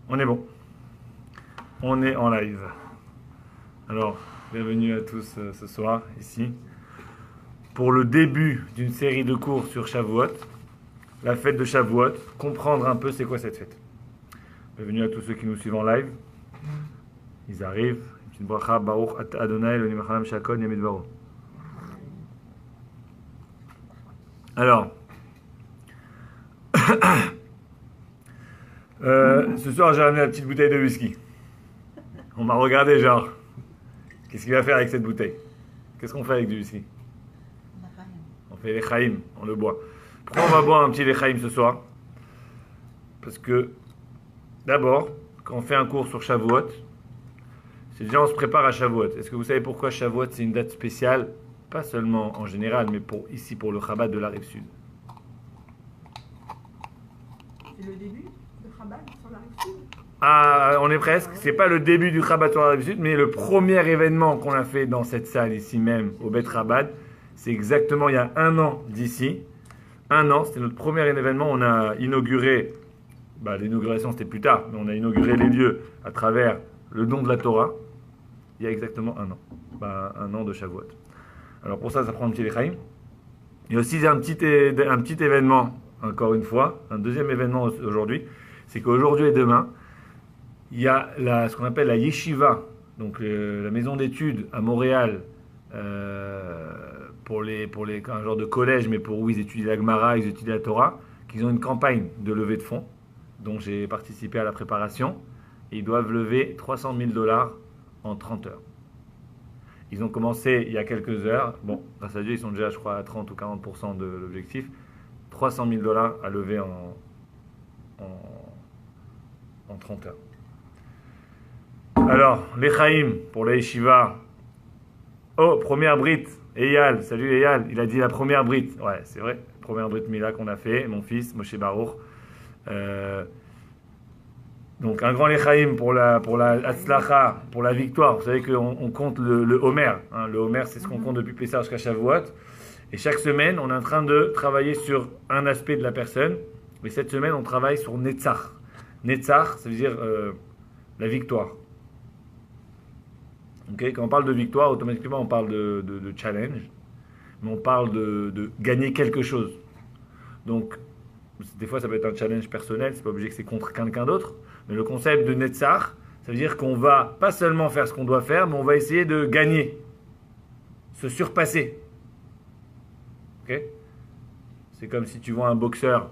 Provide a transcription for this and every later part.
On est bon. On est en live. Alors, bienvenue à tous ce soir, ici, pour le début d'une série de cours sur Shavuot, la fête de Shavuot, comprendre un peu c'est quoi cette fête. Bienvenue à tous ceux qui nous suivent en live. Ils arrivent. Une bracha, Baruch Adonai, Elohim Halam Shakon, Yamid Baro. Alors, ce soir j'ai ramené la petite bouteille de whisky. On m'a regardé genre, qu'est-ce qu'il va faire avec cette bouteille? Qu'est-ce qu'on fait avec du whisky? On fait les chaim, on le boit. Pourquoi on va boire un petit lechaim ce soir? Parce que, d'abord, quand on fait un cours sur Shavuot, c'est déjà on se prépare à Shavuot. Est-ce que vous savez pourquoi Shavuot c'est une date spéciale? Pas seulement en général, mais ici pour le Chabad de la Rive-Sud. C'est le début de Chabad sur la Rive-Sud? Ah, on est presque. C'est pas le début du Chabad sur la Rive-Sud, mais le premier événement qu'on a fait dans cette salle ici même, au Bet Chabad, c'est exactement il y a un an d'ici. Un an, c'était notre premier événement. On a inauguré, l'inauguration c'était plus tard, mais on a inauguré les lieux à travers le don de la Torah, il y a exactement un an. Un an de Shavuot. Alors pour ça prend un petit lechaim. Il y a aussi un petit événement, encore une fois, un deuxième événement aujourd'hui, c'est qu'aujourd'hui et demain, il y a ce qu'on appelle la yeshiva, donc la maison d'études à Montréal, pour un genre de collège, mais où ils étudient la Gemara, ils étudient la Torah, qu'ils ont une campagne de levée de fonds, dont j'ai participé à la préparation, et ils doivent lever 300 000 $ en 30 heures. Ils ont commencé il y a quelques heures. Bon, grâce à Dieu, ils sont déjà, je crois, à 30 ou 40% de l'objectif. 300 000 $ à lever en 30 heures. Alors, l'Echaim pour la Yeshiva. Oh, première brite. Eyal, salut Eyal. Il a dit la première brite. Ouais, c'est vrai. Première brite Mila qu'on a fait. Mon fils, Moshe Baruch. Donc un grand lechaim pour la Hatzlacha, pour la victoire. Vous savez qu'on compte le Homer. Hein. Le Homer, c'est ce qu'on compte depuis Pessah jusqu'à Shavuot. Et chaque semaine, on est en train de travailler sur un aspect de la personne. Mais cette semaine, on travaille sur Netzach. Netzach, ça veut dire la victoire. Okay, quand on parle de victoire, automatiquement, on parle de challenge. Mais on parle de gagner quelque chose. Donc, des fois, ça peut être un challenge personnel. C'est pas obligé que c'est contre quelqu'un d'autre. Mais le concept de Netzach, ça veut dire qu'on va pas seulement faire ce qu'on doit faire, mais on va essayer de gagner, se surpasser. Ok? C'est comme si tu vois un boxeur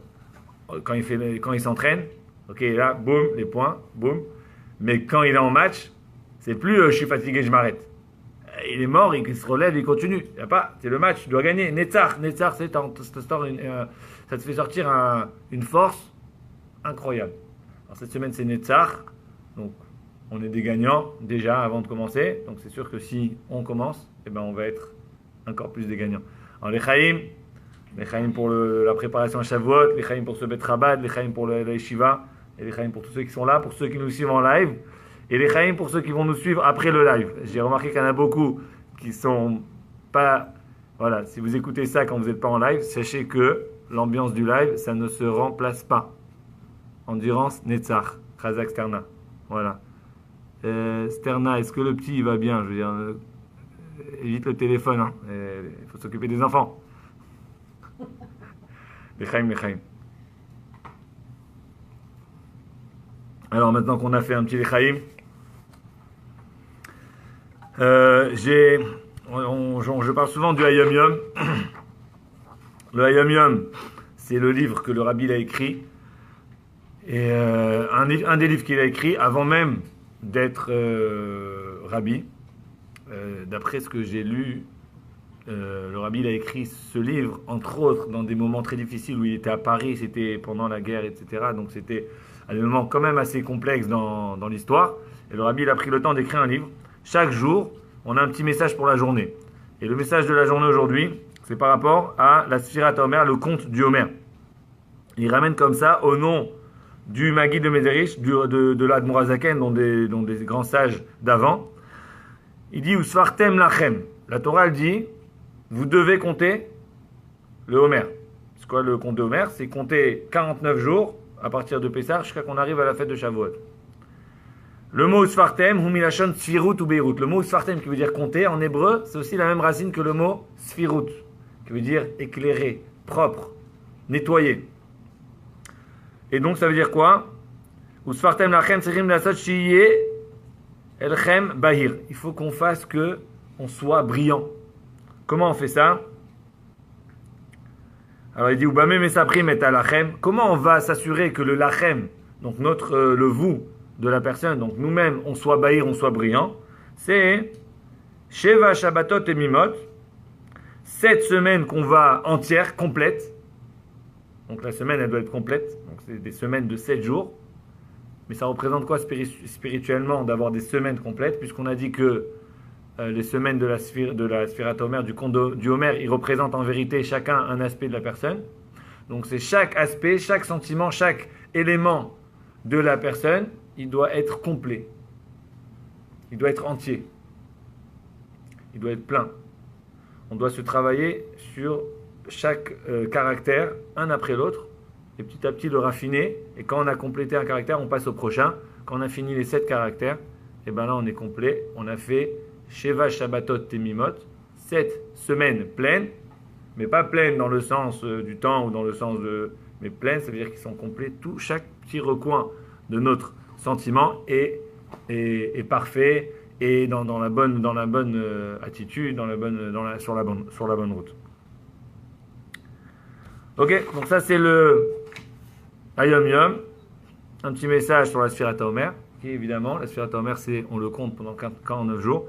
quand il s'entraîne. Ok, là, boum, les points, boum. Mais quand il est en match, c'est plus je suis fatigué, je m'arrête. Il est mort, il se relève, il continue. Y a pas, c'est le match, tu dois gagner. Netzach, c'est ça te fait sortir une force incroyable. Alors cette semaine c'est Netzach, donc on est des gagnants déjà avant de commencer, donc c'est sûr que si on commence, on va être encore plus des gagnants. Alors les chaim pour la préparation à Shavuot, les chaim pour ce Bet Chabad, les chaim pour la Yeshiva, et les chaim pour tous ceux qui sont là, pour ceux qui nous suivent en live, et les chaim pour ceux qui vont nous suivre après le live. J'ai remarqué qu'il y en a beaucoup qui sont pas... Voilà, si vous écoutez ça quand vous n'êtes pas en live, sachez que l'ambiance du live, ça ne se remplace pas. Endurance, Netzach, Khazak Sterna. Voilà. Sterna, est-ce que le petit il va bien? Je veux dire, évite le téléphone. Hein. Il faut s'occuper des enfants. Lechaim. Alors maintenant qu'on a fait un petit lechaim, je parle souvent du Hayom Yom. Le Hayom Yom, c'est le livre que le rabbi a écrit. Et un des livres qu'il a écrit avant même d'être rabbi, d'après ce que j'ai lu, le rabbi il a écrit ce livre entre autres dans des moments très difficiles où il était à Paris, c'était pendant la guerre, etc. Donc c'était un moment quand même assez complexe dans l'histoire. Et le rabbi il a pris le temps d'écrire un livre. Chaque jour, on a un petit message pour la journée. Et le message de la journée aujourd'hui, c'est par rapport à la Sfirat Homer, le conte du Homer. Il ramène comme ça au nom du Maggid de Médérish, de l'Admor HaZaken, dont des grands sages d'avant. Il dit Usfartem lachem. La Torah elle dit vous devez compter le Homer. C'est quoi le compte de Homer? C'est compter 49 jours à partir de Pessah jusqu'à qu'on arrive à la fête de Shavuot. Le mot Sfartem, Humilachon Sfirut ou Beirut. Le mot Sfartem qui veut dire compter en hébreu, c'est aussi la même racine que le mot Sfirut, qui veut dire éclairé, propre, nettoyé. Et donc ça veut dire quoi? Usfartem lachem tzrichim lasot shiyeh elchem bahir. Il faut qu'on fasse que on soit brillant. Comment on fait ça? Alors il dit Ubame mesaprim et alachem. Comment on va s'assurer que le lachem, donc le vous de la personne, donc nous-mêmes, on soit bahir, on soit brillant? C'est Sheva Shabbatot et Mimot, 7 semaines qu'on va entière, complète. Donc la semaine, elle doit être complète. Donc c'est des semaines de 7 jours. Mais ça représente quoi spirituellement d'avoir des semaines complètes, puisqu'on a dit que les semaines de la Sfirat Omer, du Homer, ils représentent en vérité chacun un aspect de la personne. Donc c'est chaque aspect, chaque sentiment, chaque élément de la personne, il doit être complet. Il doit être entier. Il doit être plein. On doit se travailler sur chaque caractère, un après l'autre, et petit à petit le raffiner. Et quand on a complété un caractère, on passe au prochain. Quand on a fini les 7 caractères, et bien là on est complet. On a fait Sheva Shabbatot Temimot, 7 semaines pleines, mais pas pleines dans le sens du temps ou dans le sens de... Mais pleines, ça veut dire qu'ils sont complets. Chaque petit recoin de notre sentiment est parfait et dans la bonne attitude, sur la bonne route. Ok, donc ça c'est le Hayom Yom, un petit message sur la Sfirat HaOmer, qui évidemment, la Sfirat HaOmer, on le compte pendant 49 jours,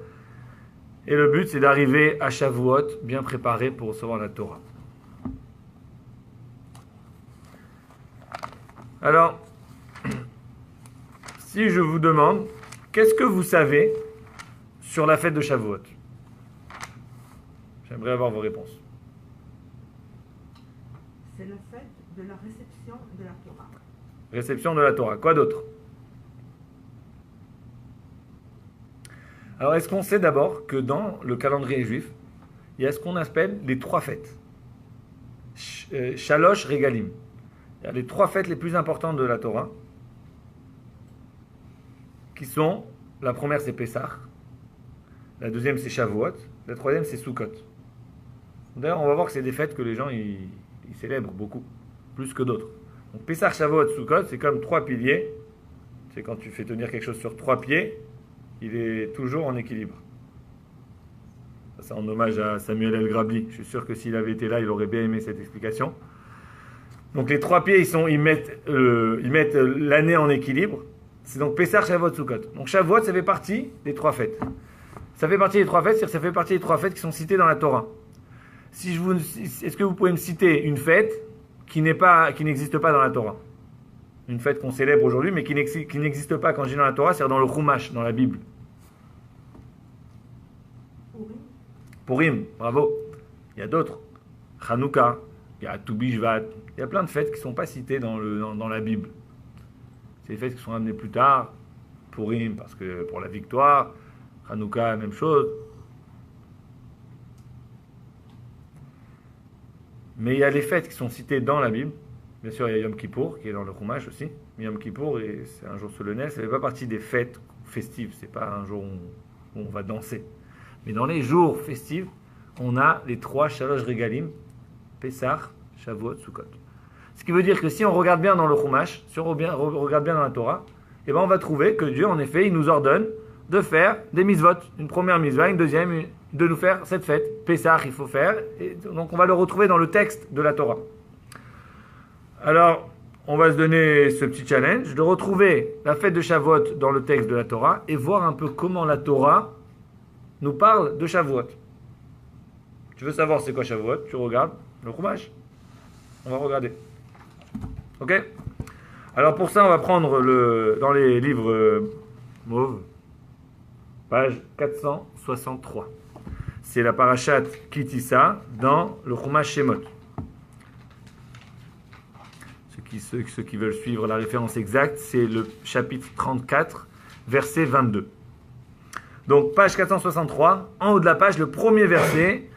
et le but c'est d'arriver à Shavuot bien préparé pour recevoir la Torah. Alors, si je vous demande, qu'est-ce que vous savez sur la fête de Shavuot? J'aimerais avoir vos réponses. C'est la fête de la réception de la Torah. Réception de la Torah. Quoi d'autre? Alors, est-ce qu'on sait d'abord que dans le calendrier juif, il y a ce qu'on appelle les 3 fêtes. Shalosh Regalim. Il y a les 3 fêtes les plus importantes de la Torah, qui sont, la première c'est Pessah, la deuxième c'est Shavuot, la troisième c'est Sukkot. D'ailleurs, on va voir que c'est des fêtes que les gens ils célèbrent beaucoup, plus que d'autres. Donc Pessah, Shavuot, Sukkot, c'est comme 3 piliers. C'est quand tu fais tenir quelque chose sur 3 pieds, il est toujours en équilibre. Ça, c'est en hommage à Samuel El Grabli. Je suis sûr que s'il avait été là, il aurait bien aimé cette explication. Donc les 3 pieds, ils mettent l'année en équilibre. C'est donc Pessah, Shavuot, Sukkot. Donc Shavuot, ça fait partie des 3 fêtes. Ça fait partie des 3 fêtes, c'est-à-dire que ça fait partie des 3 fêtes qui sont citées dans la Torah. Est-ce que vous pouvez me citer une fête qui n'existe pas dans la Torah? Une fête qu'on célèbre aujourd'hui, mais qui n'existe pas quand je dis dans la Torah, c'est-à-dire dans le Chumash, dans la Bible. Purim, bravo. Il y a d'autres. Hanouka, il y a Tu Bishvat. Il y a plein de fêtes qui ne sont pas citées dans la Bible. C'est des fêtes qui sont ramenées plus tard. Purim, parce que pour la victoire. Hanouka, même chose. Mais il y a les fêtes qui sont citées dans la Bible. Bien sûr, il y a Yom Kippour, qui est dans le Chumash aussi. Mais Yom Kippour, c'est un jour solennel. Ça ne fait pas partie des fêtes festives. Ce n'est pas un jour où on va danser. Mais dans les jours festifs, on a les 3 Shalosh Regalim, Pessah, Shavuot, Sukkot. Ce qui veut dire que si on regarde bien dans le Chumash, si on regarde bien dans la Torah, eh ben on va trouver que Dieu, en effet, il nous ordonne de faire des mitzvot. Une première mitzvah, une deuxième, de nous faire cette fête. Pessah, il faut faire. Et donc on va le retrouver dans le texte de la Torah. Alors, on va se donner ce petit challenge de retrouver la fête de Shavuot dans le texte de la Torah et voir un peu comment la Torah nous parle de Shavuot. Tu veux savoir c'est quoi Shavuot? Tu regardes le Chumash. On va regarder. Ok? Alors pour ça, on va prendre dans les livres mauves, page 463. C'est la parashat Kitissa dans le Chumash Shemot. Ceux qui veulent suivre la référence exacte, c'est le chapitre 34, verset 22. Donc, page 463, en haut de la page, le premier verset.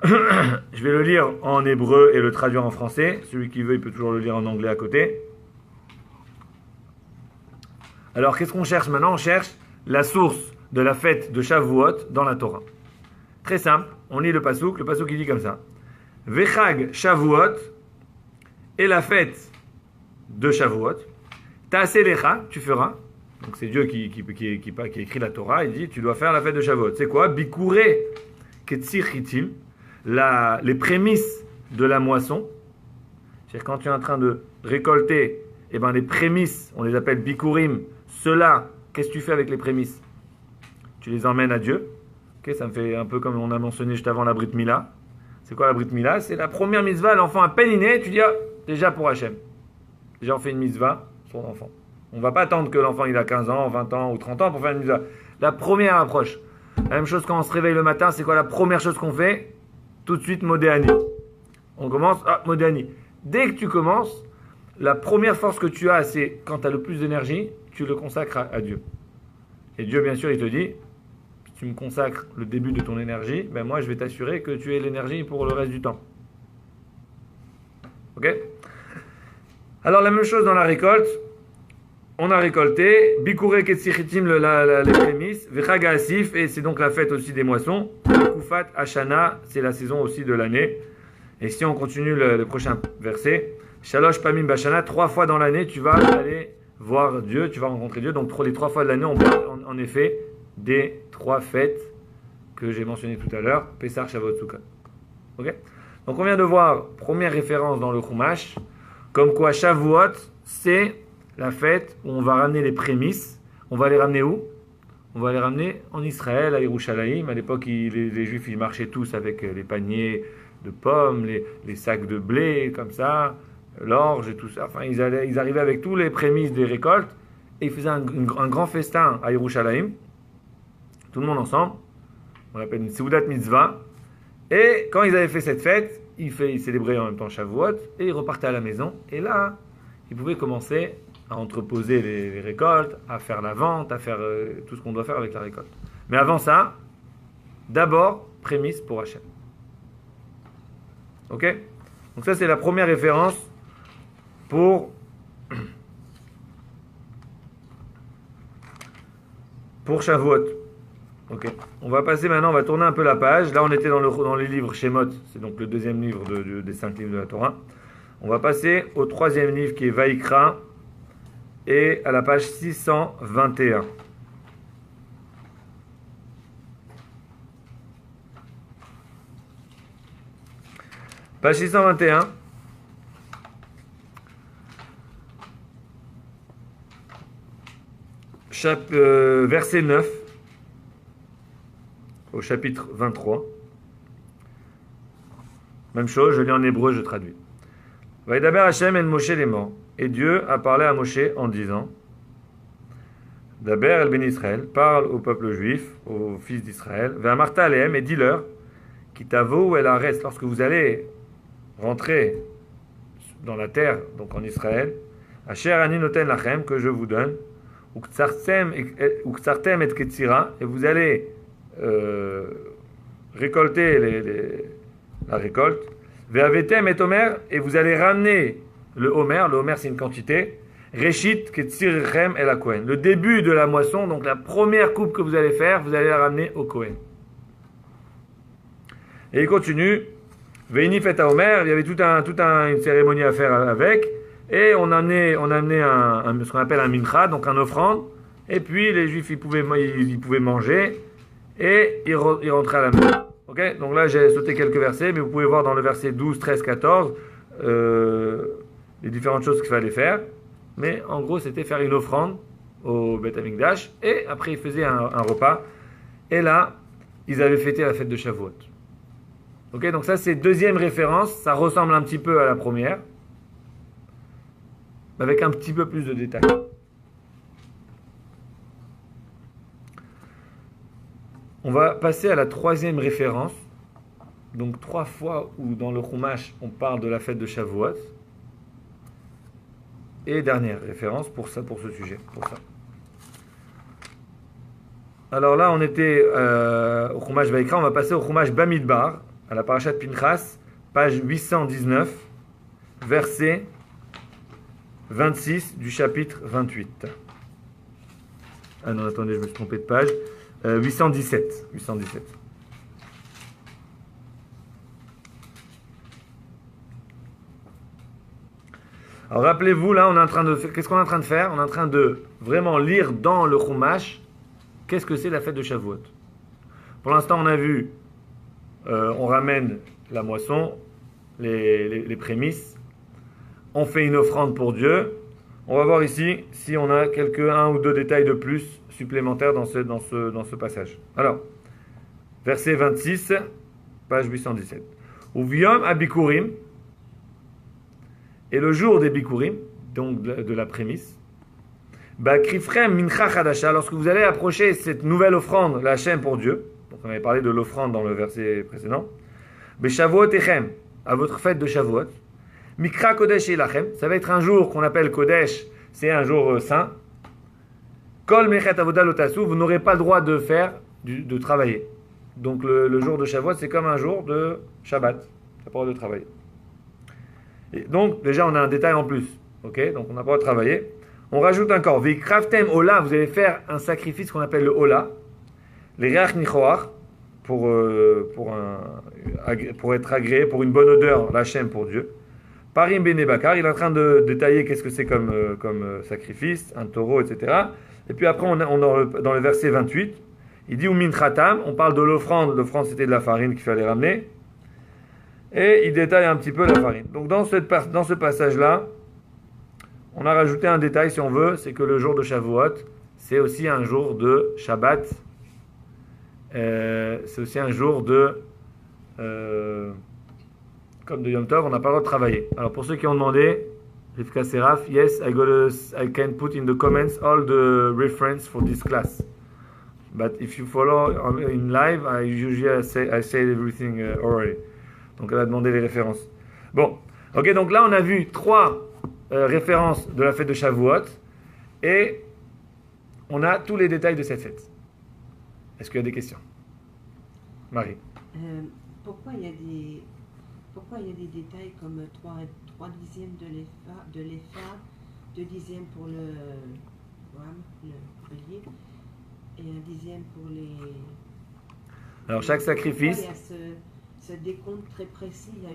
Je vais le lire en hébreu et le traduire en français. Celui qui veut, il peut toujours le lire en anglais à côté. Alors qu'est-ce qu'on cherche maintenant? On cherche la source de la fête de Shavuot dans la Torah. Très simple, on lit le passouk il dit comme ça. Vechag Shavuot, et la fête de Shavuot, Ta'aselecha, tu feras. Donc c'est Dieu qui écrit la Torah, il dit tu dois faire la fête de Shavuot. C'est quoi? Bikure Ketzir Chitim, les prémices de la moisson. C'est-à-dire quand tu es en train de récolter, eh ben les prémices, on les appelle Bikurim. Cela, qu'est-ce que tu fais avec les prémices? Tu les emmènes à Dieu. Okay, ça me fait un peu comme on a mentionné juste avant la Brit Mila. C'est quoi la Brit Mila? C'est la première mitzvah, l'enfant à peine né, tu dis ah, déjà pour Hachem. Déjà on fait une mitzvah sur l'enfant. On ne va pas attendre que l'enfant il a 15 ans, 20 ans ou 30 ans pour faire une mitzvah. La première approche. La même chose quand on se réveille le matin, c'est quoi la première chose qu'on fait? Tout de suite Modéani. On commence, Modéani. Dès que tu commences, la première force que tu as, c'est quand tu as le plus d'énergie, tu le consacres à Dieu. Et Dieu, bien sûr, il te dit, si tu me consacres le début de ton énergie, ben moi, je vais t'assurer que tu aies l'énergie pour le reste du temps. Ok? Alors, la même chose dans la récolte. On a récolté, Bikure Ketsichitim, les prémices, Vechaga Asif, et c'est donc la fête aussi des moissons. Kufat Hashana, c'est la saison aussi de l'année. Et si on continue le prochain verset, Shalosh Pamim Bashana, 3 fois dans l'année, tu vas aller voir Dieu, tu vas rencontrer Dieu. Donc les 3 fois de l'année, on parle en effet des 3 fêtes que j'ai mentionnées tout à l'heure, Pessah, Shavuot, Sukkot. Ok? Donc on vient de voir, première référence dans le Chumash, comme quoi Shavuot, c'est la fête où on va ramener les prémices. On va les ramener où? On va les ramener en Israël, à Yerushalayim. À l'époque, les Juifs, ils marchaient tous avec les paniers de pommes, les sacs de blé, comme ça, l'orge et tout ça. Enfin, ils arrivaient avec tous les prémices des récoltes et ils faisaient un grand festin à Yerushalayim. Tout le monde ensemble. On l'appelle une Seudat Mitzvah. Et quand ils avaient fait cette fête, ils célébraient en même temps Shavuot et ils repartaient à la maison. Et là, ils pouvaient commencer à entreposer les récoltes, à faire la vente, à faire tout ce qu'on doit faire avec la récolte. Mais avant ça, d'abord, prémisse pour Hachem. Ok? Donc ça, c'est la première référence pour Shavuot. Ok. On va passer maintenant, on va tourner un peu la page. Là, on était dans les livres Shemot, c'est donc le deuxième livre des 5 livres de la Torah. On va passer au troisième livre qui est Vaïkra, et à la page 621. Page 621. Verset 9 au chapitre 23. Même chose, je lis en hébreu, je traduis. Vaïdaber Hashem el Moshe les morts. Et Dieu a parlé à Moshe en disant, Daber el Ben Israël, parle au peuple juif, aux fils d'Israël, Ve'amarta alehem, et dis-leur, Kitavo el Ares, lorsque vous allez rentrer dans la terre, donc en Israël, Asher ani noten lachem, que je vous donne, Uktsartem et Ketzira, et vous allez récolter la récolte, Ve'avetem et Omer, et vous allez ramener le Homer c'est une quantité, Reshit Ketzirchem el Kohen, le début de la moisson, donc la première coupe que vous allez faire, vous allez la ramener au Kohen. Et il continue, Veini fait à Homer, il y avait toute une cérémonie à faire avec, et on amenait ce qu'on appelle un mincha, donc un offrande, et puis les Juifs ils pouvaient manger, et ils rentraient à la maison. Okay, donc là j'ai sauté quelques versets, mais vous pouvez voir dans le verset 12, 13, 14 les différentes choses qu'il fallait faire. Mais en gros c'était faire une offrande au Beth Amikdash, et après ils faisaient un repas. Et là, ils avaient fêté la fête de Shavuot. Ok, donc ça c'est deuxième référence, ça ressemble un petit peu à la première, avec un petit peu plus de détails. On va passer à la troisième référence. Donc 3 fois où dans le Chumash on parle de la fête de Shavuot. Et dernière référence pour ce sujet. Alors là on était au Chumash Vaïkra, on va passer au Chumash Bamidbar, à la parashat Pinchas, page 819, verset 26 du chapitre 28. Ah non, attendez, je me suis trompé de page. 817. 817. Alors rappelez-vous, là, on est en train de faire. Qu'est-ce qu'on est en train de faire? On est en train de vraiment lire dans le Chumash qu'est-ce que c'est la fête de Shavuot. Pour l'instant, on a vu, on ramène la moisson, les prémices, on fait une offrande pour Dieu. On va voir ici si on a un ou deux détails de plus supplémentaires dans ce passage. Alors, verset 26, page 817. Uviom abikurim, et le jour des bikurim, donc de la prémisse, Bakrifrem mincha chadasha, lorsque vous allez approcher cette nouvelle offrande, la Hachem pour Dieu, donc on avait parlé de l'offrande dans le verset précédent, Beshavuot echem, à votre fête de Shavuot, Mikra Kodesh Elachem, ça va être un jour qu'on appelle Kodesh, c'est un jour saint. Kol Mechet Avoda Lotasu, vous n'aurez pas le droit de de travailler. Donc le jour de Shavuot, c'est comme un jour de Shabbat, pas le droit de travailler. Et donc déjà on a un détail en plus, ok? Donc on n'a pas le droit de travailler. On rajoute encore, Vikraftem Ola, vous allez faire un sacrifice qu'on appelle le Ola, les Reach Nichoach, pour être agréé, pour une bonne odeur, l'Hachem pour Dieu. Parim Bene Bakar, il est en train de détailler qu'est-ce que c'est comme sacrifice, un taureau, etc. Et puis après, dans le verset 28, il dit Umin Khatam, on parle de l'offrande c'était de la farine qu'il fallait ramener. Et il détaille un petit peu la farine. Donc dans ce passage-là, on a rajouté un détail si on veut, c'est que le jour de Shavuot, c'est aussi un jour de Shabbat. C'est aussi un jour de... comme de Yom Tov, on n'a pas le droit de travailler. Alors pour ceux qui ont demandé, Rivka Seraf, yes, I can put in the comments all the reference for this class. But if you follow in live, I usually say everything already. Donc elle a demandé les références. Bon, ok, donc là on a vu 3 références de la fête de Shavuot et on a tous les détails de cette fête. Est-ce qu'il y a des questions? Marie. Pourquoi il y a des détails comme 3 dixièmes de l'épha, 2 dixièmes pour le bélier et 1 dixième pour les... Alors chaque sacrifice... Il y a ce décompte très précis, il y a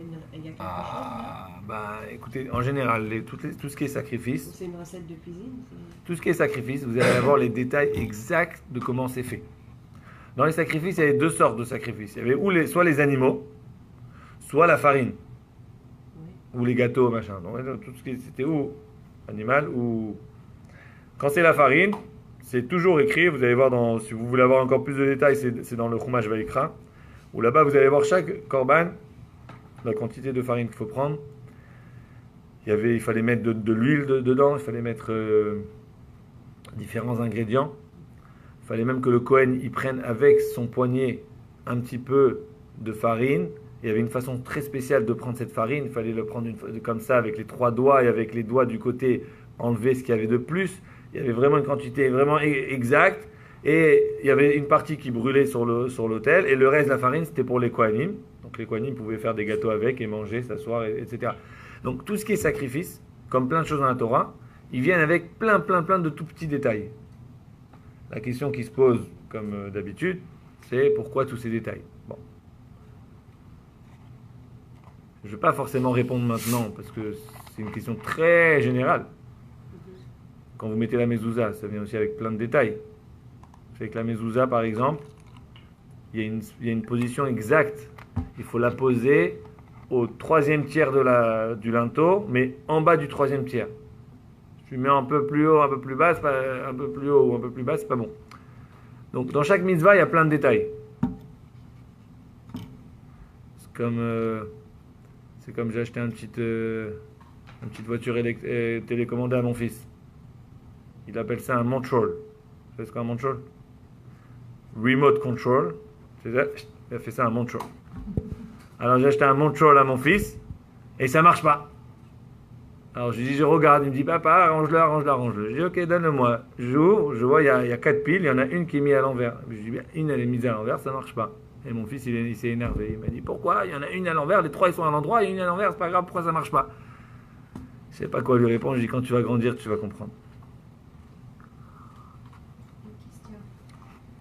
quelque chose là? Bah écoutez, en général, tout ce qui est sacrifice... C'est une recette de cuisine? Tout ce qui est sacrifice, vous allez avoir les détails exacts de comment c'est fait. Dans les sacrifices, il y avait 2 sortes de sacrifices. Il y avait soit les animaux, soit la farine, oui, ou les gâteaux, machin. Donc, tout ce qui c'était ou animal ou... Quand c'est la farine, c'est toujours écrit, vous allez voir, si vous voulez avoir encore plus de détails, c'est dans le Chumash Vaikra, où là-bas vous allez voir chaque korban, la quantité de farine qu'il faut prendre. Il fallait mettre de l'huile dedans, il fallait mettre différents ingrédients. Il fallait même que le Kohen y prenne avec son poignet un petit peu de farine. Il y avait une façon très spéciale de prendre cette farine. Il fallait le prendre comme ça avec les 3 doigts et avec les doigts du côté enlever ce qu'il y avait de plus. Il y avait vraiment une quantité vraiment exacte. Et il y avait une partie qui brûlait sur l'autel et le reste de la farine c'était pour les Kohanim. Donc les Kohanim pouvaient faire des gâteaux avec et manger, s'asseoir, etc. Donc tout ce qui est sacrifice, comme plein de choses dans la Torah, ils viennent avec plein de tout petits détails. La question qui se pose, comme d'habitude, c'est pourquoi tous ces détails? Bon. Je ne vais pas forcément répondre maintenant, parce que c'est une question très générale. Quand vous mettez la mezouza, ça vient aussi avec plein de détails. Avec la mezouza, par exemple, il y a une position exacte. Il faut la poser au 3e tiers du linteau, mais en bas du 3e tiers. Je mets un peu plus haut, un peu plus bas, un peu plus haut ou un peu plus bas, c'est pas bon. Donc dans chaque mitzvah, il y a plein de détails. C'est comme j'ai acheté une petite voiture télécommandée à mon fils. Il appelle ça un Montrol. Vous savez ce qu'est un Montrol? Remote control. C'est ça. Il a fait ça un Montrol. Alors j'ai acheté un Montrol à mon fils et ça marche pas. Alors je dis, je regarde, il me dit, papa, arrange-le. Je dis, ok, donne-le-moi. J'ouvre, je vois, il y a 4 piles, il y en a une qui est mise à l'envers. Je dis, bien, une elle est mise à l'envers, ça marche pas. Et mon fils, il s'est énervé. Il m'a dit, pourquoi? Il y en a une à l'envers, les 3 ils sont à l'endroit, et une à l'envers, c'est pas grave, pourquoi ça marche pas? Je sais pas quoi lui répondre, je dis, quand tu vas grandir, tu vas comprendre. Ok.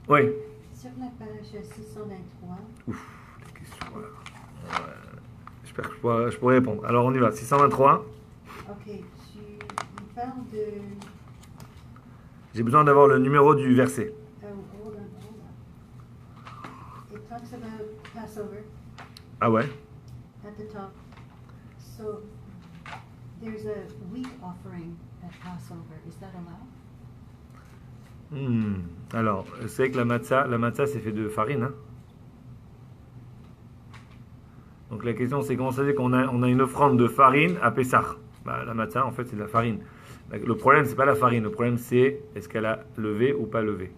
Oui. Sur la page 623, Ouf, les questions. Ouais. J'espère que je pourrai répondre. Alors on y va. 623. ok, il parle de... J'ai besoin d'avoir le numéro du verset. hold on. It talks about Passover Ah ouais? at the top. So, there's a wheat offering at Passover. Is that allowed? Alors, c'est que la matzah c'est fait de farine. Hein. Donc la question c'est comment ça fait qu'on a une offrande de farine à Pessah. Bah, la matzah en fait c'est de la farine. Le problème c'est pas la farine, le problème c'est est-ce qu'elle a levé ou pas levé.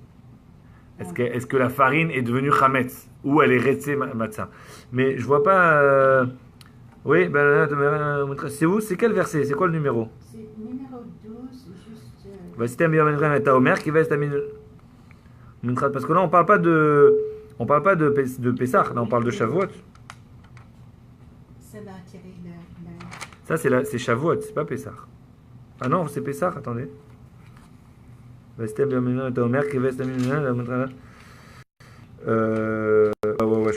Est-ce que la farine est devenue chametz ou elle est restée matzah. Mais je vois pas... Oui, c'est où? C'est quel verset? C'est quoi le numéro? C'est numéro 12, juste... Parce que là on parle pas de Pessah, là on parle de Shavuot. Ça va attirer le... Ça c'est Shavuot, c'est pas Pessah. Ah non, c'est Pessah, attendez. Ouais, je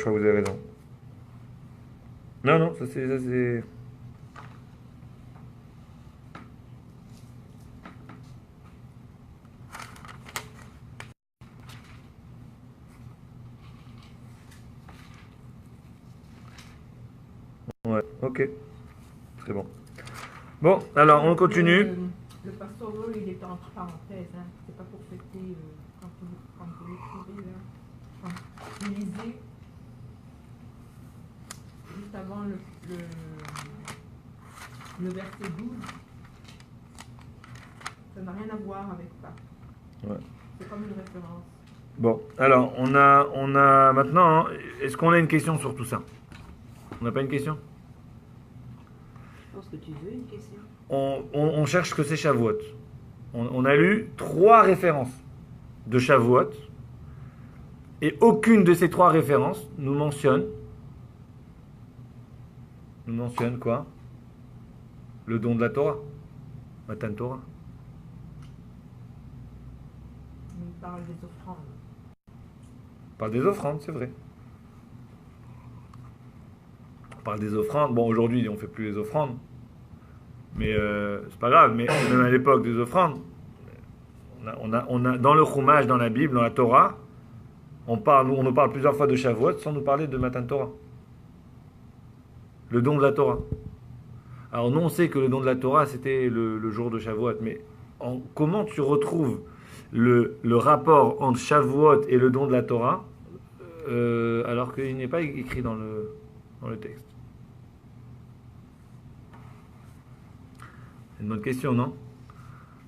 crois que vous avez raison. Non, ça c'est... Ouais, ok. Très bon. Bon, alors on continue. Le Passover, il est entre parenthèses. Hein. C'est pas pour fêter quand vous l'écrivez là. Quand vous lisez juste avant le verset 12. Ça n'a rien à voir avec ça. Ouais. C'est comme une référence. Bon, alors on a maintenant. Est-ce qu'on a une question sur tout ça? On n'a pas une question? Je pense que tu veux une question. On cherche ce que c'est Shavuot. On a lu 3 références de Shavuot et aucune de ces 3 références nous mentionne quoi? Le don de la Torah, Matan Torah. On parle des offrandes. On parle des offrandes, c'est vrai. On parle des offrandes. Bon, aujourd'hui, on ne fait plus les offrandes. Mais c'est pas grave. Mais même à l'époque des offrandes, on a dans le Chumash, dans la Bible, dans la Torah, on nous parle plusieurs fois de Shavuot sans nous parler de Matan Torah. Le don de la Torah. Alors nous, on sait que le don de la Torah, c'était le jour de Shavuot. Mais comment tu retrouves le rapport entre Shavuot et le don de la Torah alors qu'il n'est pas écrit dans le texte? C'est une bonne question, non?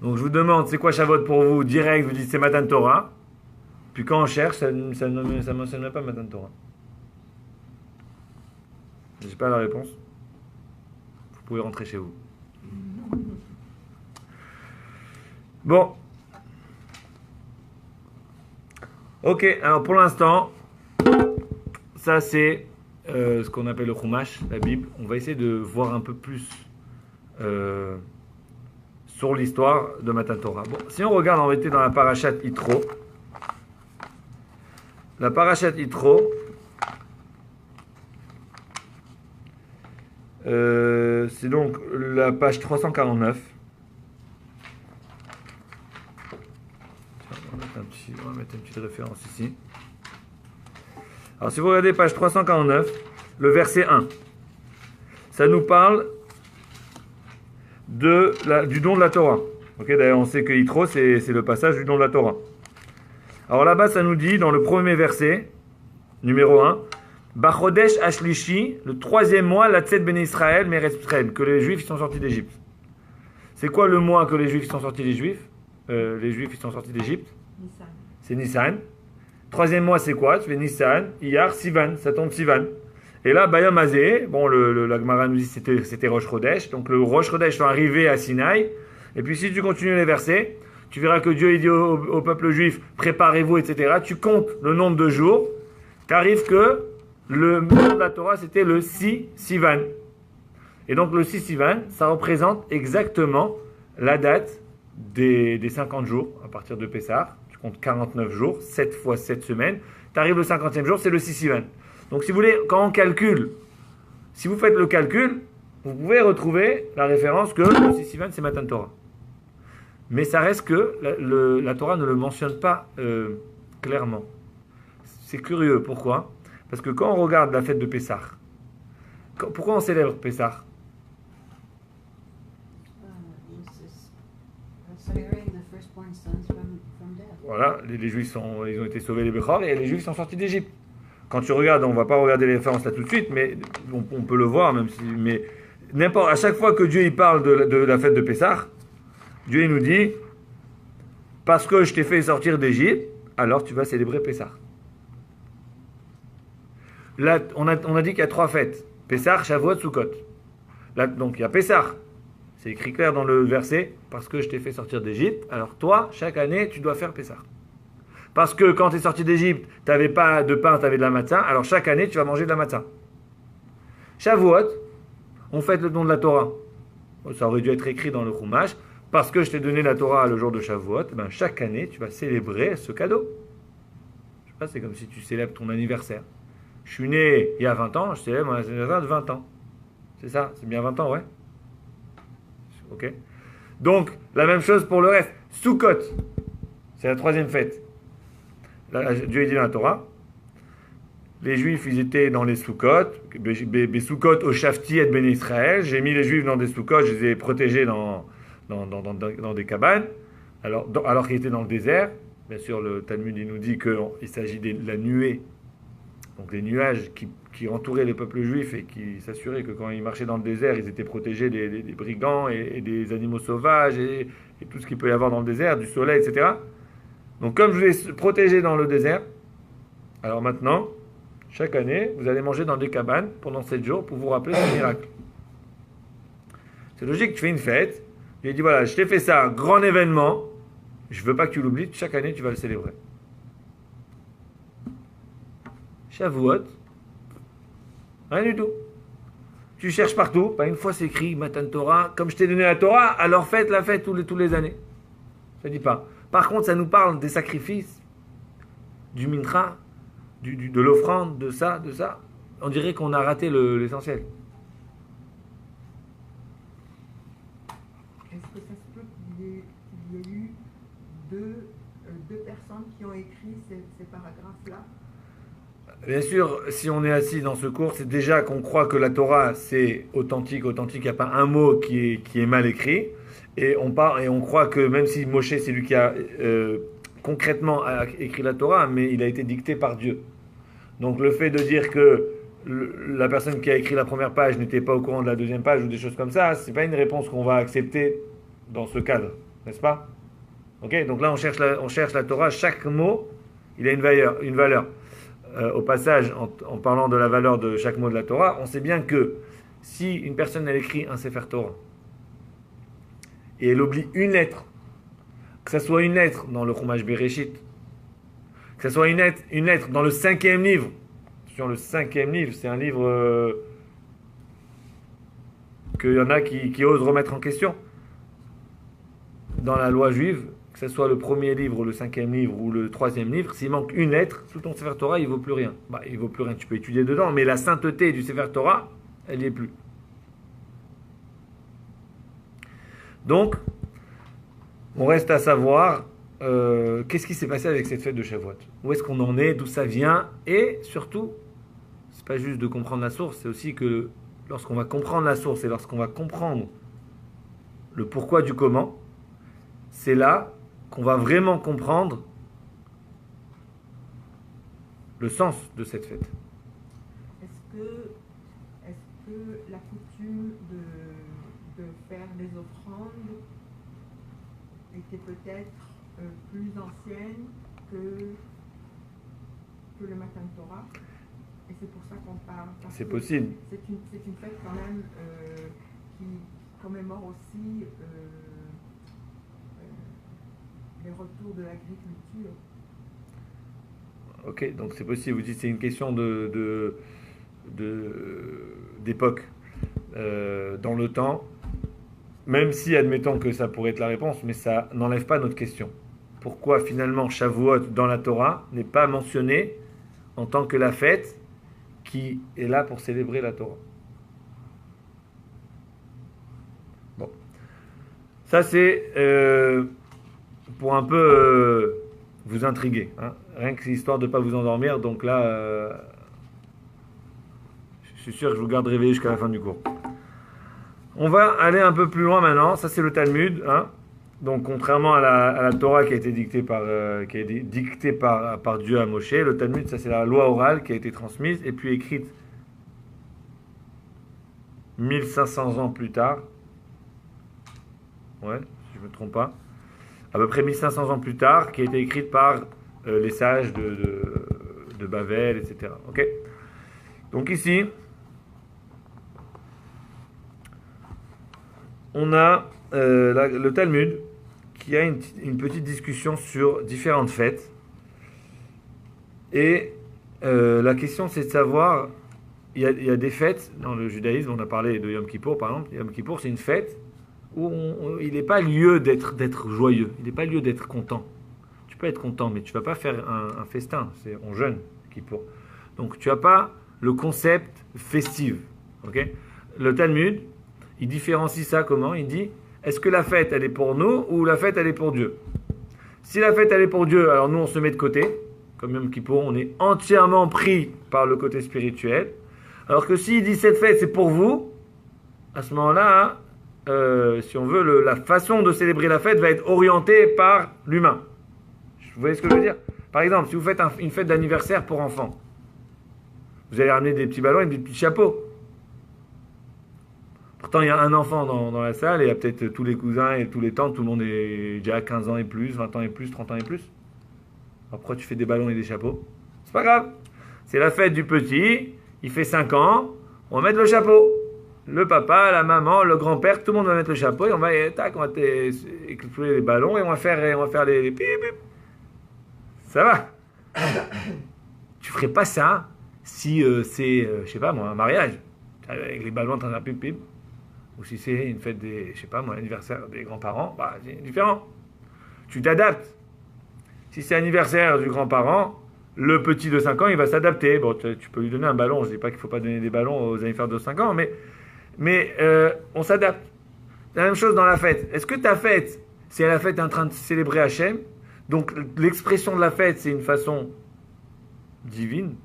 Donc je vous demande, c'est quoi Shavuot pour vous? Direct, vous dites c'est Matan Torah. Puis quand on cherche, ça ne mentionne pas Matan Torah. Je n'ai pas la réponse. Vous pouvez rentrer chez vous. Bon. Ok, alors pour l'instant, ça c'est ce qu'on appelle le Chumash, la Bible. On va essayer de voir un peu plus sur l'histoire de Matan Torah. Bon, si on regarde en réalité dans la Parashat Yitro, c'est donc la page 349. On va mettre une petite référence ici. Alors si vous regardez page 349, le verset 1, ça nous parle du don de la Torah. Okay, d'ailleurs, on sait que Yitro, c'est le passage du don de la Torah. Alors là-bas, ça nous dit, dans le premier verset, numéro 1, Bachodesh Ashlishi, le 3e mois, la Tzed Ben Israël, Meretz Mitzrayim, que les Juifs sont sortis d'Égypte. C'est quoi le mois que les Juifs sont sortis d'Égypte? Nissan. C'est Nissan. 3e mois, c'est quoi? Tu fais Nissan, Iyar, Sivan, ça tombe Sivan. Et là, Bayam Azeh, bon, la Gemara nous dit que c'était Rosh Chodesh. Donc le Rosh Chodesh sont arrivés à Sinaï. Et puis si tu continues les versets, tu verras que Dieu dit au peuple juif, préparez-vous, etc. Tu comptes le nombre de jours. T'arrives que le mois de la Torah, c'était le 6 Sivan. Et donc le 6 Sivan, ça représente exactement la date des 50 jours à partir de Pessah. Tu compte 49 jours, 7 fois 7 semaines. Tu arrives le 50e jour, c'est le 6 Sivan. Donc si vous voulez, quand on calcule, si vous faites le calcul, vous pouvez retrouver la référence que le 6 Sivan, c'est Matan Torah. Mais ça reste que la Torah ne le mentionne pas clairement. C'est curieux, pourquoi? Parce que quand on regarde la fête de Pessah, pourquoi on célèbre Pessah? Voilà, les Juifs ils ont été sauvés les Bechor et les Juifs sont sortis d'Égypte. Quand tu regardes, on ne va pas regarder les références là tout de suite, mais on peut le voir, même si, mais à chaque fois que Dieu il parle de la fête de Pessah, Dieu il nous dit, parce que je t'ai fait sortir d'Égypte, alors tu vas célébrer Pessah. Là, on a dit qu'il y a 3 fêtes, Pessah, Shavuot, Sukkot. Là, donc il y a Pessah, c'est écrit clair dans le verset, parce que je t'ai fait sortir d'Égypte, alors toi, chaque année, tu dois faire Pessah. Parce que quand tu es sorti d'Égypte, tu n'avais pas de pain, tu avais de la matzah, alors chaque année, tu vas manger de la matzah. Shavuot, on fête le don de la Torah. Ça aurait dû être écrit dans le Chumash, parce que je t'ai donné la Torah le jour de Shavuot, ben chaque année, tu vas célébrer ce cadeau. Je sais pas, c'est comme si tu célèbres ton anniversaire. Je suis né il y a 20 ans, je célèbre mon anniversaire de 20 ans. C'est ça, c'est bien 20 ans, ouais. Ok. Donc, la même chose pour le reste. Sukkot, c'est la 3e fête. Là, Dieu a dit dans la Torah, les Juifs, ils étaient dans les Sukkot, des Sukkot au Shafti et Ben Israël. J'ai mis les Juifs dans des Sukkot, je les ai protégés dans des cabanes, alors qu'ils étaient dans le désert. Bien sûr, le Talmud il nous dit qu'il s'agit de la nuée, donc des nuages qui entouraient les peuples juifs et qui s'assuraient que quand ils marchaient dans le désert, ils étaient protégés des brigands et des animaux sauvages et tout ce qu'il peut y avoir dans le désert, du soleil, etc. Donc comme je vous ai protégé dans le désert, alors maintenant, chaque année, vous allez manger dans des cabanes pendant 7 jours pour vous rappeler ce miracle. C'est logique, tu fais une fête, il dit voilà, je t'ai fait ça, grand événement, je veux pas que tu l'oublies, chaque année tu vas le célébrer. Shavuot, rien du tout. Tu cherches partout, pas une fois c'est écrit Matan Torah, comme je t'ai donné la Torah, alors faites la fête tous les années. Ça dit pas. Par contre, ça nous parle des sacrifices, du mincha, de l'offrande, de ça. On dirait qu'on a raté l'essentiel. Est-ce que ça se peut qu'il y ait eu deux personnes qui ont écrit ces paragraphes-là? Bien sûr, si on est assis dans ce cours, c'est déjà qu'on croit que la Torah c'est authentique, il n'y a pas un mot qui est mal écrit. Et on croit que même si Moshe c'est lui qui a concrètement écrit la Torah, mais il a été dicté par Dieu. Donc le fait de dire que la personne qui a écrit la première page n'était pas au courant de la 2e page ou des choses comme ça, c'est pas une réponse qu'on va accepter dans ce cadre, n'est-ce pas? Ok, donc là on cherche la Torah, chaque mot il a une valeur. Au passage, en parlant de la valeur de chaque mot de la Torah, on sait bien que si une personne elle écrit un Sefer Torah et elle oublie une lettre, que ce soit une lettre dans le Chumash Bereshit, que ce soit une lettre dans le 5e livre. Sur le 5e livre, c'est un livre qu'il y en a qui osent remettre en question. Dans la loi juive, que ce soit le 1er livre, le 5e livre ou le 3e livre, s'il manque une lettre, sous ton Sefer Torah, il ne vaut plus rien. Il ne vaut plus rien, tu peux étudier dedans, mais la sainteté du Sefer Torah, elle n'y est plus. Donc, on reste à savoir qu'est-ce qui s'est passé avec cette fête de Shavuot. Où est-ce qu'on en est, d'où ça vient, et surtout, c'est pas juste de comprendre la source, c'est aussi que lorsqu'on va comprendre la source et lorsqu'on va comprendre le pourquoi du comment, c'est là qu'on va vraiment comprendre le sens de cette fête. Est-ce que la coutume de faire les offrandes était peut-être plus ancienne que le Matan Torah? Et c'est pour ça qu'on parle. C'est possible. C'est une fête quand même qui commémore aussi les retours de l'agriculture. Ok, donc c'est possible. Vous dites que c'est une question d'époque. Dans le temps, même si admettons que ça pourrait être la réponse, mais ça n'enlève pas notre question. pourquoi finalement Shavuot dans la Torah n'est pas mentionné en tant que la fête qui est là pour célébrer la Torah. Bon. Ça c'est pour un peu vous intriguer. Hein. Rien que l'histoire de ne pas vous endormir. Donc là, je suis sûr que je vous garde réveillé jusqu'à la fin du cours. On va aller un peu plus loin maintenant. Ça c'est le Talmud. Hein. Donc contrairement à la Torah qui a été dictée par Dieu à Moshe, le Talmud, ça c'est la loi orale qui a été transmise et puis écrite 1500 ans plus tard. Ouais, si je ne me trompe pas. À peu près 1500 ans plus tard, qui a été écrite par les sages de Bavel, etc. Ok. Donc ici, on a le Talmud qui a une petite discussion sur différentes fêtes. Et la question c'est de savoir, il y a des fêtes, dans le judaïsme, on a parlé de Yom Kippour par exemple. Yom Kippour c'est une fête où il n'est pas lieu d'être joyeux, il n'est pas lieu d'être content. Tu peux être content, mais tu ne vas pas faire un festin, on jeûne Kippour. Donc tu n'as pas le concept festif. Okay. Le Talmud, il différencie ça comment? Il dit, est-ce que la fête elle est pour nous ou la fête elle est pour Dieu? Si la fête elle est pour Dieu, alors nous on se met de côté, comme Yom Kippour, on est entièrement pris par le côté spirituel. Alors que s'il dit cette fête c'est pour vous, à ce moment-là, si on veut, la façon de célébrer la fête va être orientée par l'humain. Vous voyez ce que je veux dire? Par exemple, si vous faites une fête d'anniversaire pour enfants, vous allez ramener des petits ballons et des petits chapeaux. Pourtant, il y a un enfant dans la salle et il y a peut-être tous les cousins et tous les tantes, tout le monde est déjà 15 ans et plus, 20 ans et plus, 30 ans et plus. Alors pourquoi tu fais des ballons et des chapeaux? C'est pas grave. C'est la fête du petit, il fait 5 ans, on va mettre le chapeau. Le papa, la maman, le grand-père, tout le monde va mettre le chapeau et on va exploser les ballons et on va faire les pip, pip. Ça va. Tu ferais pas ça si c'est, je sais pas moi, un mariage avec les ballons en train de faire pip pip, ou si c'est une fête des, je sais pas moi, l'anniversaire des grands-parents, bah c'est différent. Tu t'adaptes. Si c'est l'anniversaire du grand-parent, le petit de 5 ans, il va s'adapter. Bon, tu peux lui donner un ballon. Je dis pas qu'il faut pas donner des ballons aux anniversaires de 5 ans, mais on s'adapte. C'est la même chose dans la fête. Est-ce que ta fête, c'est la fête en train de célébrer Hachem? Donc l'expression de la fête, c'est une façon divine,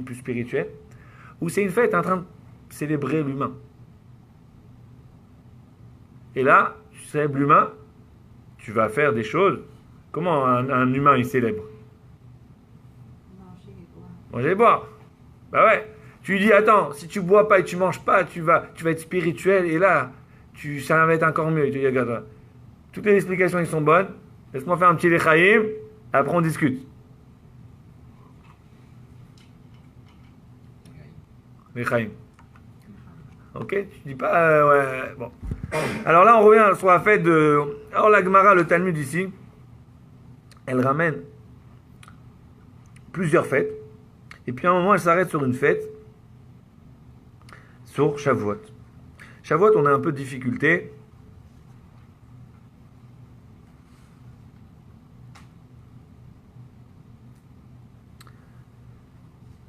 plus spirituelle, ou c'est une fête en train de célébrer l'humain? Et là, tu célèbres l'humain, tu vas faire des choses. Comment un humain il célèbre? Manger et boire. Bah ouais. Tu lui dis, attends, si tu bois pas et tu manges pas, tu vas être spirituel, et là, ça va être encore mieux. Il te dit, regarde, toutes les explications, ils sont bonnes. Laisse-moi faire un petit lechaïm, après on discute. Lechaïm. Ok? Tu dis pas, ouais, bon. Alors là, on revient sur la fête de... Alors la Gemara, le Talmud ici, elle ramène plusieurs fêtes. Et puis à un moment, elle s'arrête sur une fête, sur Shavuot. Shavuot, on a un peu de difficulté.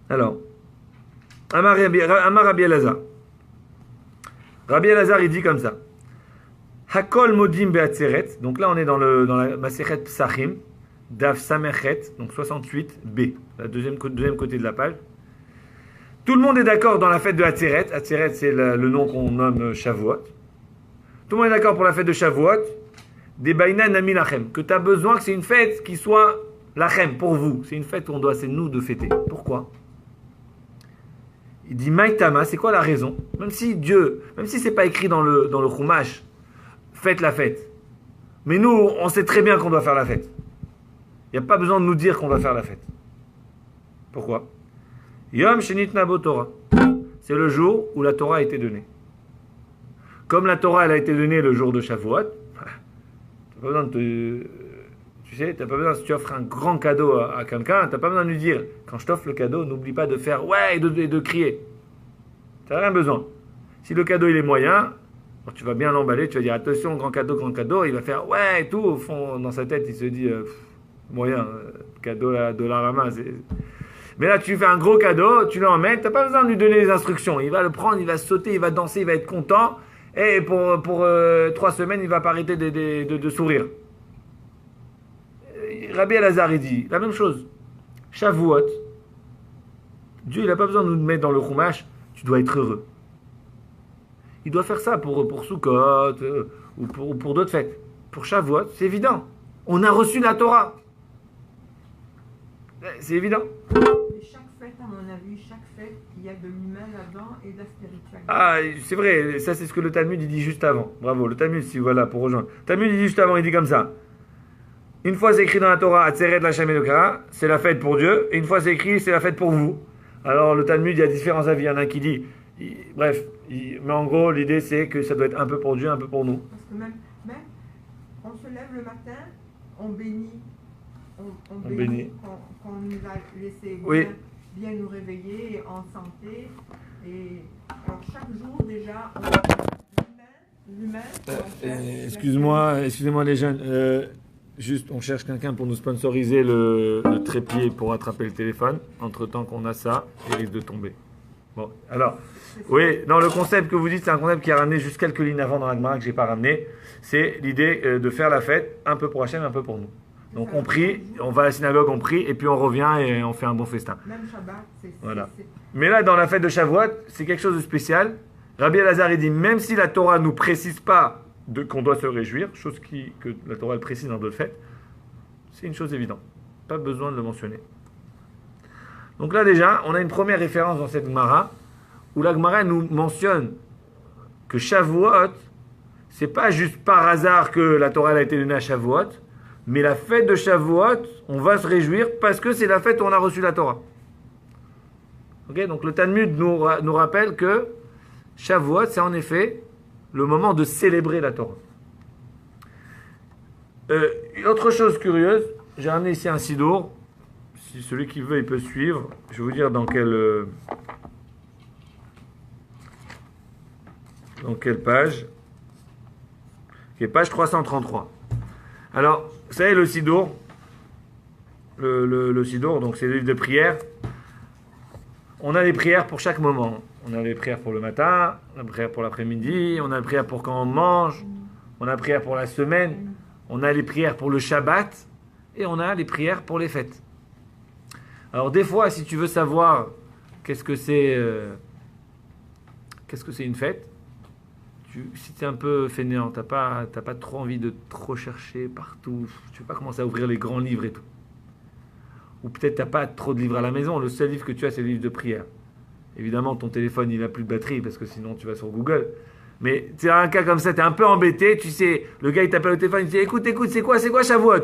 Alors, Amar Rabbi Elazar. Rabbi Elazar, il dit comme ça. Hakol modim be'atzeret. Donc là, on est dans la Masechet Psachim, Daf Samerchet, donc 68b, la deuxième côté de la page. Tout le monde est d'accord dans la fête de Atzeret. Atzeret, c'est le nom qu'on nomme Shavuot. Tout le monde est d'accord pour la fête de Shavuot. Des Baina Nami Lachem. Que tu as besoin que c'est une fête qui soit Lachem, pour vous. C'est une fête où c'est nous de fêter. Pourquoi? Il dit Maïtama, c'est quoi la raison? Même si c'est pas écrit dans le Chumash, faites la fête. Mais nous, on sait très bien qu'on doit faire la fête. Il n'y a pas besoin de nous dire qu'on va faire la fête. Pourquoi? Yom Shenitna Bo Torah. C'est le jour où la Torah a été donnée. Comme la Torah elle a été donnée le jour de Shavuot, t'as pas besoin t'as pas besoin, si tu offres un grand cadeau à quelqu'un, t'as pas besoin de lui dire, quand je t'offre le cadeau, n'oublie pas de faire ouais et de crier. T'as rien besoin. Si le cadeau il est moyen, Alors, tu vas bien l'emballer, tu vas dire attention, grand cadeau, il va faire ouais et tout. Au fond, dans sa tête, il se dit moyen, cadeau à $1. Mais là, tu fais un gros cadeau, tu l'emmènes, tu n'as pas besoin de lui donner les instructions. Il va le prendre, il va sauter, il va danser, il va être content. Et pour 3 semaines, il ne va pas arrêter de sourire. Rabbi Elazar, il dit la même chose. Shavuot, Dieu, il n'a pas besoin de nous mettre dans le Chumash, tu dois être heureux. Il doit faire ça pour Sukkot ou pour d'autres fêtes. Pour Shavuot, c'est évident. On a reçu la Torah. C'est évident. Et chaque fête, à mon avis, chaque fête, il y a de l'humain là-dedans et de la spiritualité. Ah, c'est vrai, ça c'est ce que le Talmud il dit juste avant. Bravo, le Talmud, si voilà, pour rejoindre. Le Talmud il dit juste avant, il dit comme ça. Une fois c'est écrit dans la Torah, Atzeret Lachem Elokara, c'est la fête pour Dieu, et une fois c'est écrit, c'est la fête pour vous. Alors le Talmud, il y a différents avis. Il y en a un qui dit, mais en gros, l'idée c'est que ça doit être un peu pour Dieu, un peu pour nous. Parce que même on se lève le matin, on bénit, on bénit qu'on nous a laissé bien nous réveiller en santé. Et alors chaque jour déjà, l'humain. Excusez-moi les jeunes. Juste, on cherche quelqu'un pour nous sponsoriser le trépied pour attraper le téléphone. Entre-temps qu'on a ça, il risque de tomber. Bon, alors, oui, non, le concept que vous dites, c'est un concept qui a ramené juste quelques lignes avant dans la Gemara que je n'ai pas ramené. C'est l'idée de faire la fête, un peu pour Hachem, un peu pour nous. Donc on prie, on va à la synagogue, on prie, et puis on revient et on fait un bon festin. Même Shabbat, c'est... Voilà. Mais là, dans la fête de Shavuot, c'est quelque chose de spécial. Rabbi Elazar, il dit, même si la Torah ne nous précise pas qu'on doit se réjouir, chose que la Torah elle précise dans d'autres fêtes, c'est une chose évidente. Pas besoin de le mentionner. Donc là déjà, on a une première référence dans cette Gemara, où la Gemara nous mentionne que Shavuot, c'est pas juste par hasard que la Torah a été donnée à Shavuot, mais la fête de Shavuot, on va se réjouir parce que c'est la fête où on a reçu la Torah. Okay, donc le Talmud nous rappelle que Shavuot, c'est en effet le moment de célébrer la Torah. Une autre chose curieuse, j'ai ramené ici un sidour. Si celui qui veut, il peut suivre. Je vais vous dire dans quelle page. Okay, page 333. Alors, vous savez, le sidour, le sidour, donc c'est le livre de prière. On a des prières pour chaque moment. On a les prières pour le matin, on a les prières pour l'après-midi, on a les prières pour quand on mange, on a les prières pour la semaine, on a les prières pour le Shabbat, et on a les prières pour les fêtes. Alors des fois, si tu veux savoir qu'est-ce que c'est une fête, si tu es un peu fainéant, t'as pas trop envie de trop chercher partout, tu ne veux pas commencer à ouvrir les grands livres et tout. Ou peut-être tu n'as pas trop de livres à la maison, le seul livre que tu as, c'est le livre de prière. Évidemment, ton téléphone, il n'a plus de batterie, parce que sinon, tu vas sur Google. Mais tu as un cas comme ça, tu es un peu embêté, tu sais, le gars, il t'appelle au téléphone, il te dit, écoute, c'est quoi Shavuot?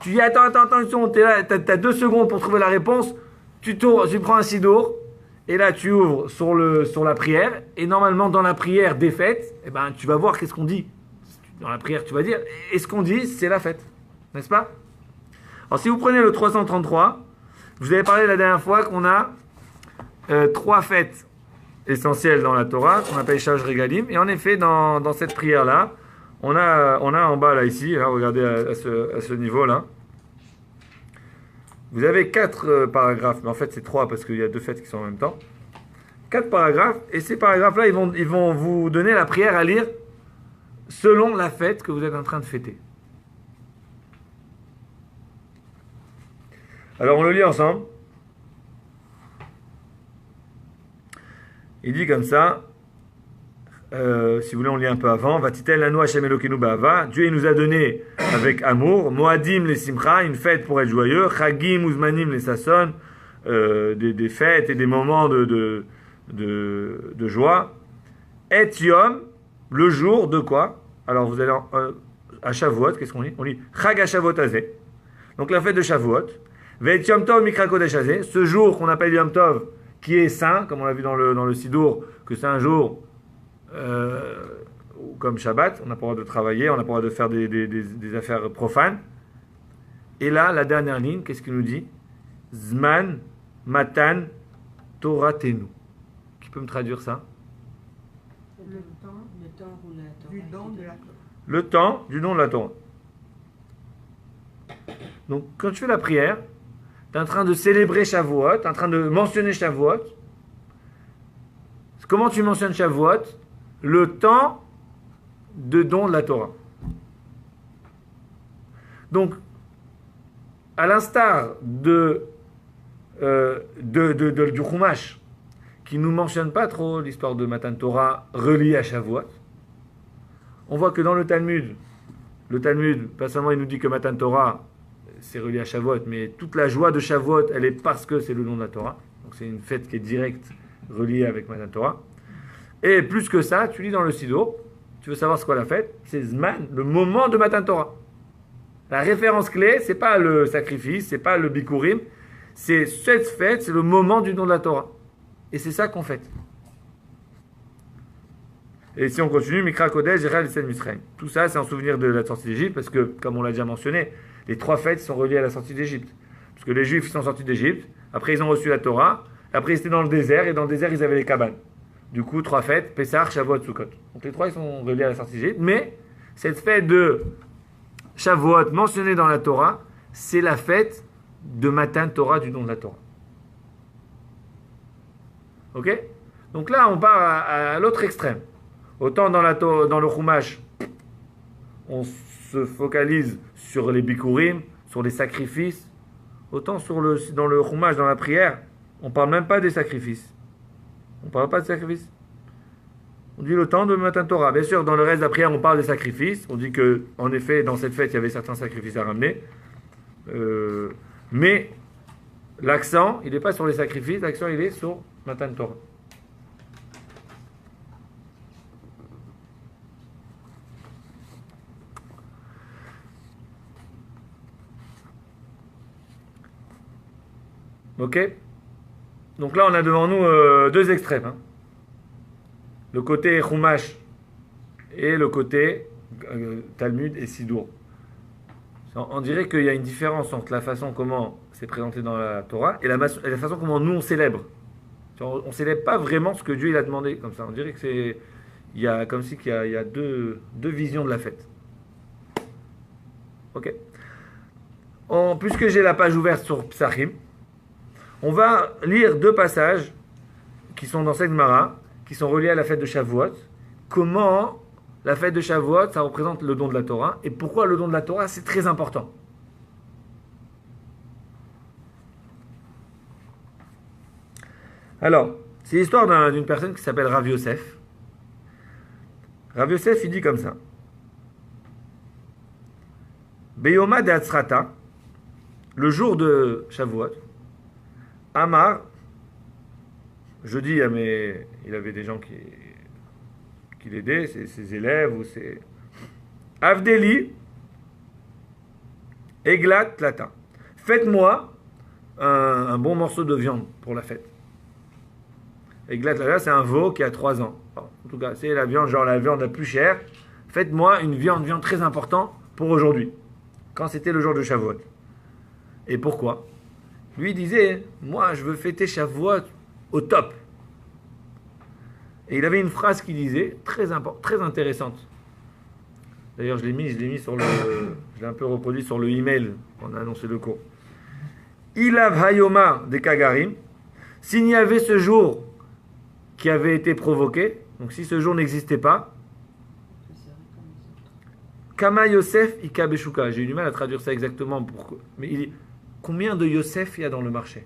Tu dis, attends, tu as 2 secondes pour trouver la réponse, tu prends un sidour, et là, tu ouvres sur la prière, et normalement, dans la prière des fêtes, eh ben, tu vas voir qu'est-ce qu'on dit. Dans la prière, tu vas dire, et ce qu'on dit, c'est la fête. N'est-ce pas? Alors, si vous prenez le 333, je vous avais parlé la dernière fois qu'on a 3 fêtes essentielles dans la Torah, qu'on appelle Shalosh Regalim. Et en effet, dans cette prière-là, on a en bas, là, ici, là, regardez à ce niveau-là, vous avez 4 paragraphes, mais en fait, c'est 3 parce qu'il y a 2 fêtes qui sont en même temps. 4 paragraphes, et ces paragraphes-là, ils vont vous donner la prière à lire selon la fête que vous êtes en train de fêter. Alors, on le lit ensemble. Il dit comme ça, si vous voulez, on lit un peu avant. Vatitel lanu Hashem Elokeinu ba'ava. Dieu il nous a donné avec amour. Moadim les simcha, une fête pour être joyeux. Chagim uzmanim les sasson, des fêtes et des moments de joie. Et yom, le jour de quoi? Alors vous allez à Shavuot, qu'est-ce qu'on lit? On lit Chag Shavuot Hazeh. Donc la fête de Shavuot. Ve'et Yom Tov Mikra Kodesh Hazeh. Ce jour qu'on appelle Yom Tov, qui est saint, comme on l'a vu dans le Sidour, que c'est un jour comme Shabbat, on n'a pas le droit de travailler, on n'a pas le droit de faire des affaires profanes. Et là, la dernière ligne, qu'est-ce qu'il nous dit? Zman Matan Toratenu. Qui peut me traduire ça? Le temps où la Torah du a été don de donnée. la Torah. Le temps du don de la Torah. Donc, quand tu fais la prière, tu es en train de célébrer Shavuot, tu es en train de mentionner Shavuot. Comment tu mentionnes Shavuot? Le temps de don de la Torah. Donc, à l'instar du Chumash, qui ne nous mentionne pas trop l'histoire de Matan Torah reliée à Shavuot, on voit que dans le Talmud, pas seulement il nous dit que Matan Torah, c'est relié à Shavuot, mais toute la joie de Shavuot, elle est parce que c'est le nom de la Torah. Donc c'est une fête qui est directe, reliée avec Matan Torah. Et plus que ça, tu lis dans le Sidour, tu veux savoir ce qu'est la fête, c'est Zman, le moment de Matan Torah. La référence clé, c'est pas le sacrifice, c'est pas le Bikurim, c'est cette fête, c'est le moment du don de la Torah. Et c'est ça qu'on fête. Et si on continue, Mikra Kodesh, Jechal, Yetziat Mitzrayim. Tout ça, c'est en souvenir de la sortie d'Égypte, parce que, comme on l'a déjà mentionné, les 3 fêtes sont reliées à la sortie d'Égypte. Parce que les Juifs sont sortis d'Égypte, après ils ont reçu la Torah, après ils étaient dans le désert, et dans le désert ils avaient les cabanes. Du coup, 3 fêtes, Pessah, Shavuot, Sukkot. Donc les 3 ils sont reliés à la sortie d'Égypte, mais cette fête de Shavuot mentionnée dans la Torah, c'est la fête de Matan Torah, du don de la Torah. Ok? Donc là, on part à l'autre extrême. Autant dans le Chumash, on se focalise sur les bikurim, sur les sacrifices. Autant dans le Chumash, dans la prière, on ne parle même pas des sacrifices. On ne parle pas de sacrifices. On dit le temps de Matan Torah. Bien sûr, dans le reste de la prière, on parle des sacrifices. On dit que, en effet, dans cette fête, il y avait certains sacrifices à ramener. Mais l'accent, il n'est pas sur les sacrifices, l'accent, il est sur Matan Torah. Ok? Donc là, on a devant nous 2 extrêmes. Hein. Le côté Chumash et le côté Talmud et Sidour. On dirait qu'il y a une différence entre la façon comment c'est présenté dans la Torah et la façon comment nous on célèbre. On ne célèbre pas vraiment ce que Dieu il a demandé comme ça. On dirait que c'est, il y a comme si qu'il y a deux visions de la fête. Ok. Puisque j'ai la page ouverte sur Psachim, on va lire 2 passages qui sont dans cette Gemara, qui sont reliés à la fête de Shavuot. Comment la fête de Shavuot, ça représente le don de la Torah, et pourquoi le don de la Torah, c'est très important. Alors, c'est l'histoire d'une personne qui s'appelle Rav Yosef. Rav Yosef, il dit comme ça. Beyoma de Hatzrata, le jour de Shavuot, Amar, je dis à il avait des gens qui l'aidaient, ses élèves ou ses... Avdeli, Eglat, Tlata. Faites-moi un bon morceau de viande pour la fête. Eglat, Tlata, c'est un veau qui a 3 ans. Bon, en tout cas, c'est la viande, genre la viande la plus chère. Faites-moi une viande très importante pour aujourd'hui. Quand c'était le jour de Shavuot. Et pourquoi? Lui disait, moi je veux fêter Shavuot au top. Et il avait une phrase qui disait, très intéressante. D'ailleurs, je l'ai mis je l'ai un peu reproduit sur le email, on a annoncé le cours. Ilav Hayoma de Kagarim, s'il n'y avait ce jour qui avait été provoqué, donc si ce jour n'existait pas, Kama Yosef Ika Beshuka. J'ai eu du mal à traduire ça exactement, mais combien de Yosef il y a dans le marché?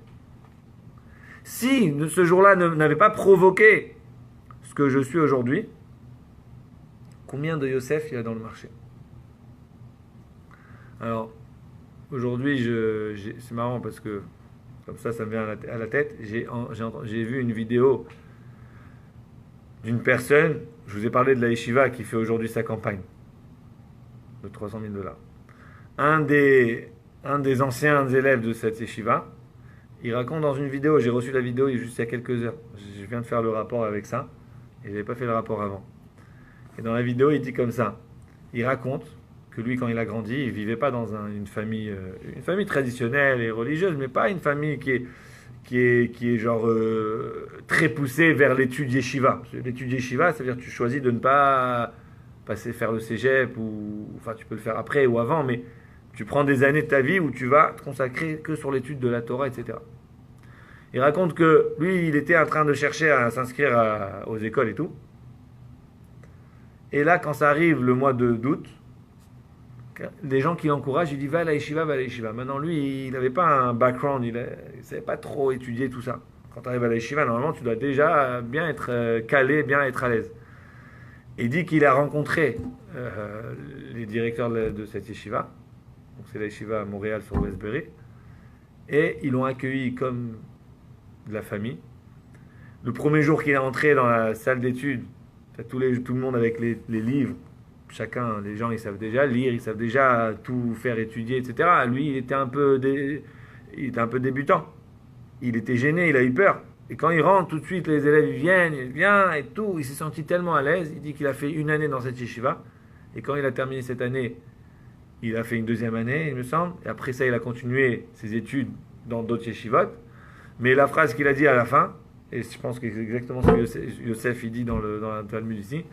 Si ce jour-là n'avait pas provoqué ce que je suis aujourd'hui, combien de Yosef il y a dans le marché? Alors, aujourd'hui, c'est marrant parce que, comme ça me vient à la tête, j'ai vu une vidéo d'une personne, je vous ai parlé de la yeshiva qui fait aujourd'hui sa campagne de $300,000. Un des anciens élèves de cette yeshiva, il raconte dans une vidéo, j'ai reçu la vidéo juste il y a quelques heures, je viens de faire le rapport avec ça, et je n'avais pas fait le rapport avant. Et dans la vidéo, il dit comme ça, il raconte que lui, quand il a grandi, il ne vivait pas dans une famille traditionnelle et religieuse, mais pas une famille qui est genre très poussé vers l'étude yeshiva. L'étude yeshiva, ça veut dire que tu choisis de ne pas faire le cégep, enfin tu peux le faire après ou avant, mais tu prends des années de ta vie où tu vas te consacrer que sur l'étude de la Torah, etc. Il raconte que lui, il était en train de chercher à s'inscrire aux écoles et tout. Et là, quand ça arrive le mois d'août, des gens qui l'encouragent, il dit va à la yeshiva, va à la yeshiva. Maintenant, lui, il n'avait pas un background, il ne savait pas trop étudier tout ça. Quand tu arrives à la yeshiva, normalement, tu dois déjà bien être calé, bien être à l'aise. Il dit qu'il a rencontré les directeurs de cette yeshiva. Donc, c'est la yeshiva à Montréal sur Westbury. Et ils l'ont accueilli comme de la famille. Le premier jour qu'il est entré dans la salle d'études, tout le monde avec les livres. Chacun, les gens, ils savent déjà lire, ils savent déjà tout faire étudier, etc. Lui, il était un peu débutant. Il était gêné, il a eu peur. Et quand il rentre, tout de suite, les élèves viennent, il vient et tout. Il s'est senti tellement à l'aise. Il dit qu'il a fait une année dans cette yeshiva. Et quand il a terminé cette année, il a fait une deuxième année, il me semble. Et après ça, il a continué ses études dans d'autres yeshivot. Mais la phrase qu'il a dit à la fin, et je pense que c'est exactement ce que Yosef il dit dans la Talmud ici,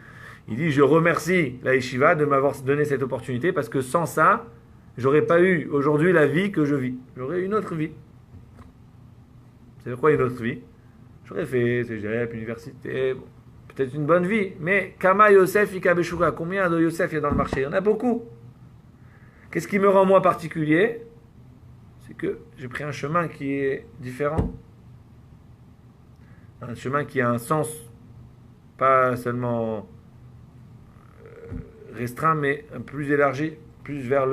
il dit « Je remercie la yeshiva de m'avoir donné cette opportunité parce que sans ça, j'aurais pas eu aujourd'hui la vie que je vis. J'aurais une autre vie. » C'est quoi une autre vie? J'aurais fait cégep, université, bon, peut-être une bonne vie. Mais Kama Yosef Ika Beshuka, combien de Yosef il y a dans le marché? Il y en a beaucoup. Qu'est-ce qui me rend moi particulier? C'est que j'ai pris un chemin qui est différent. Un chemin qui a un sens, pas seulement restreint, mais plus élargi, plus vers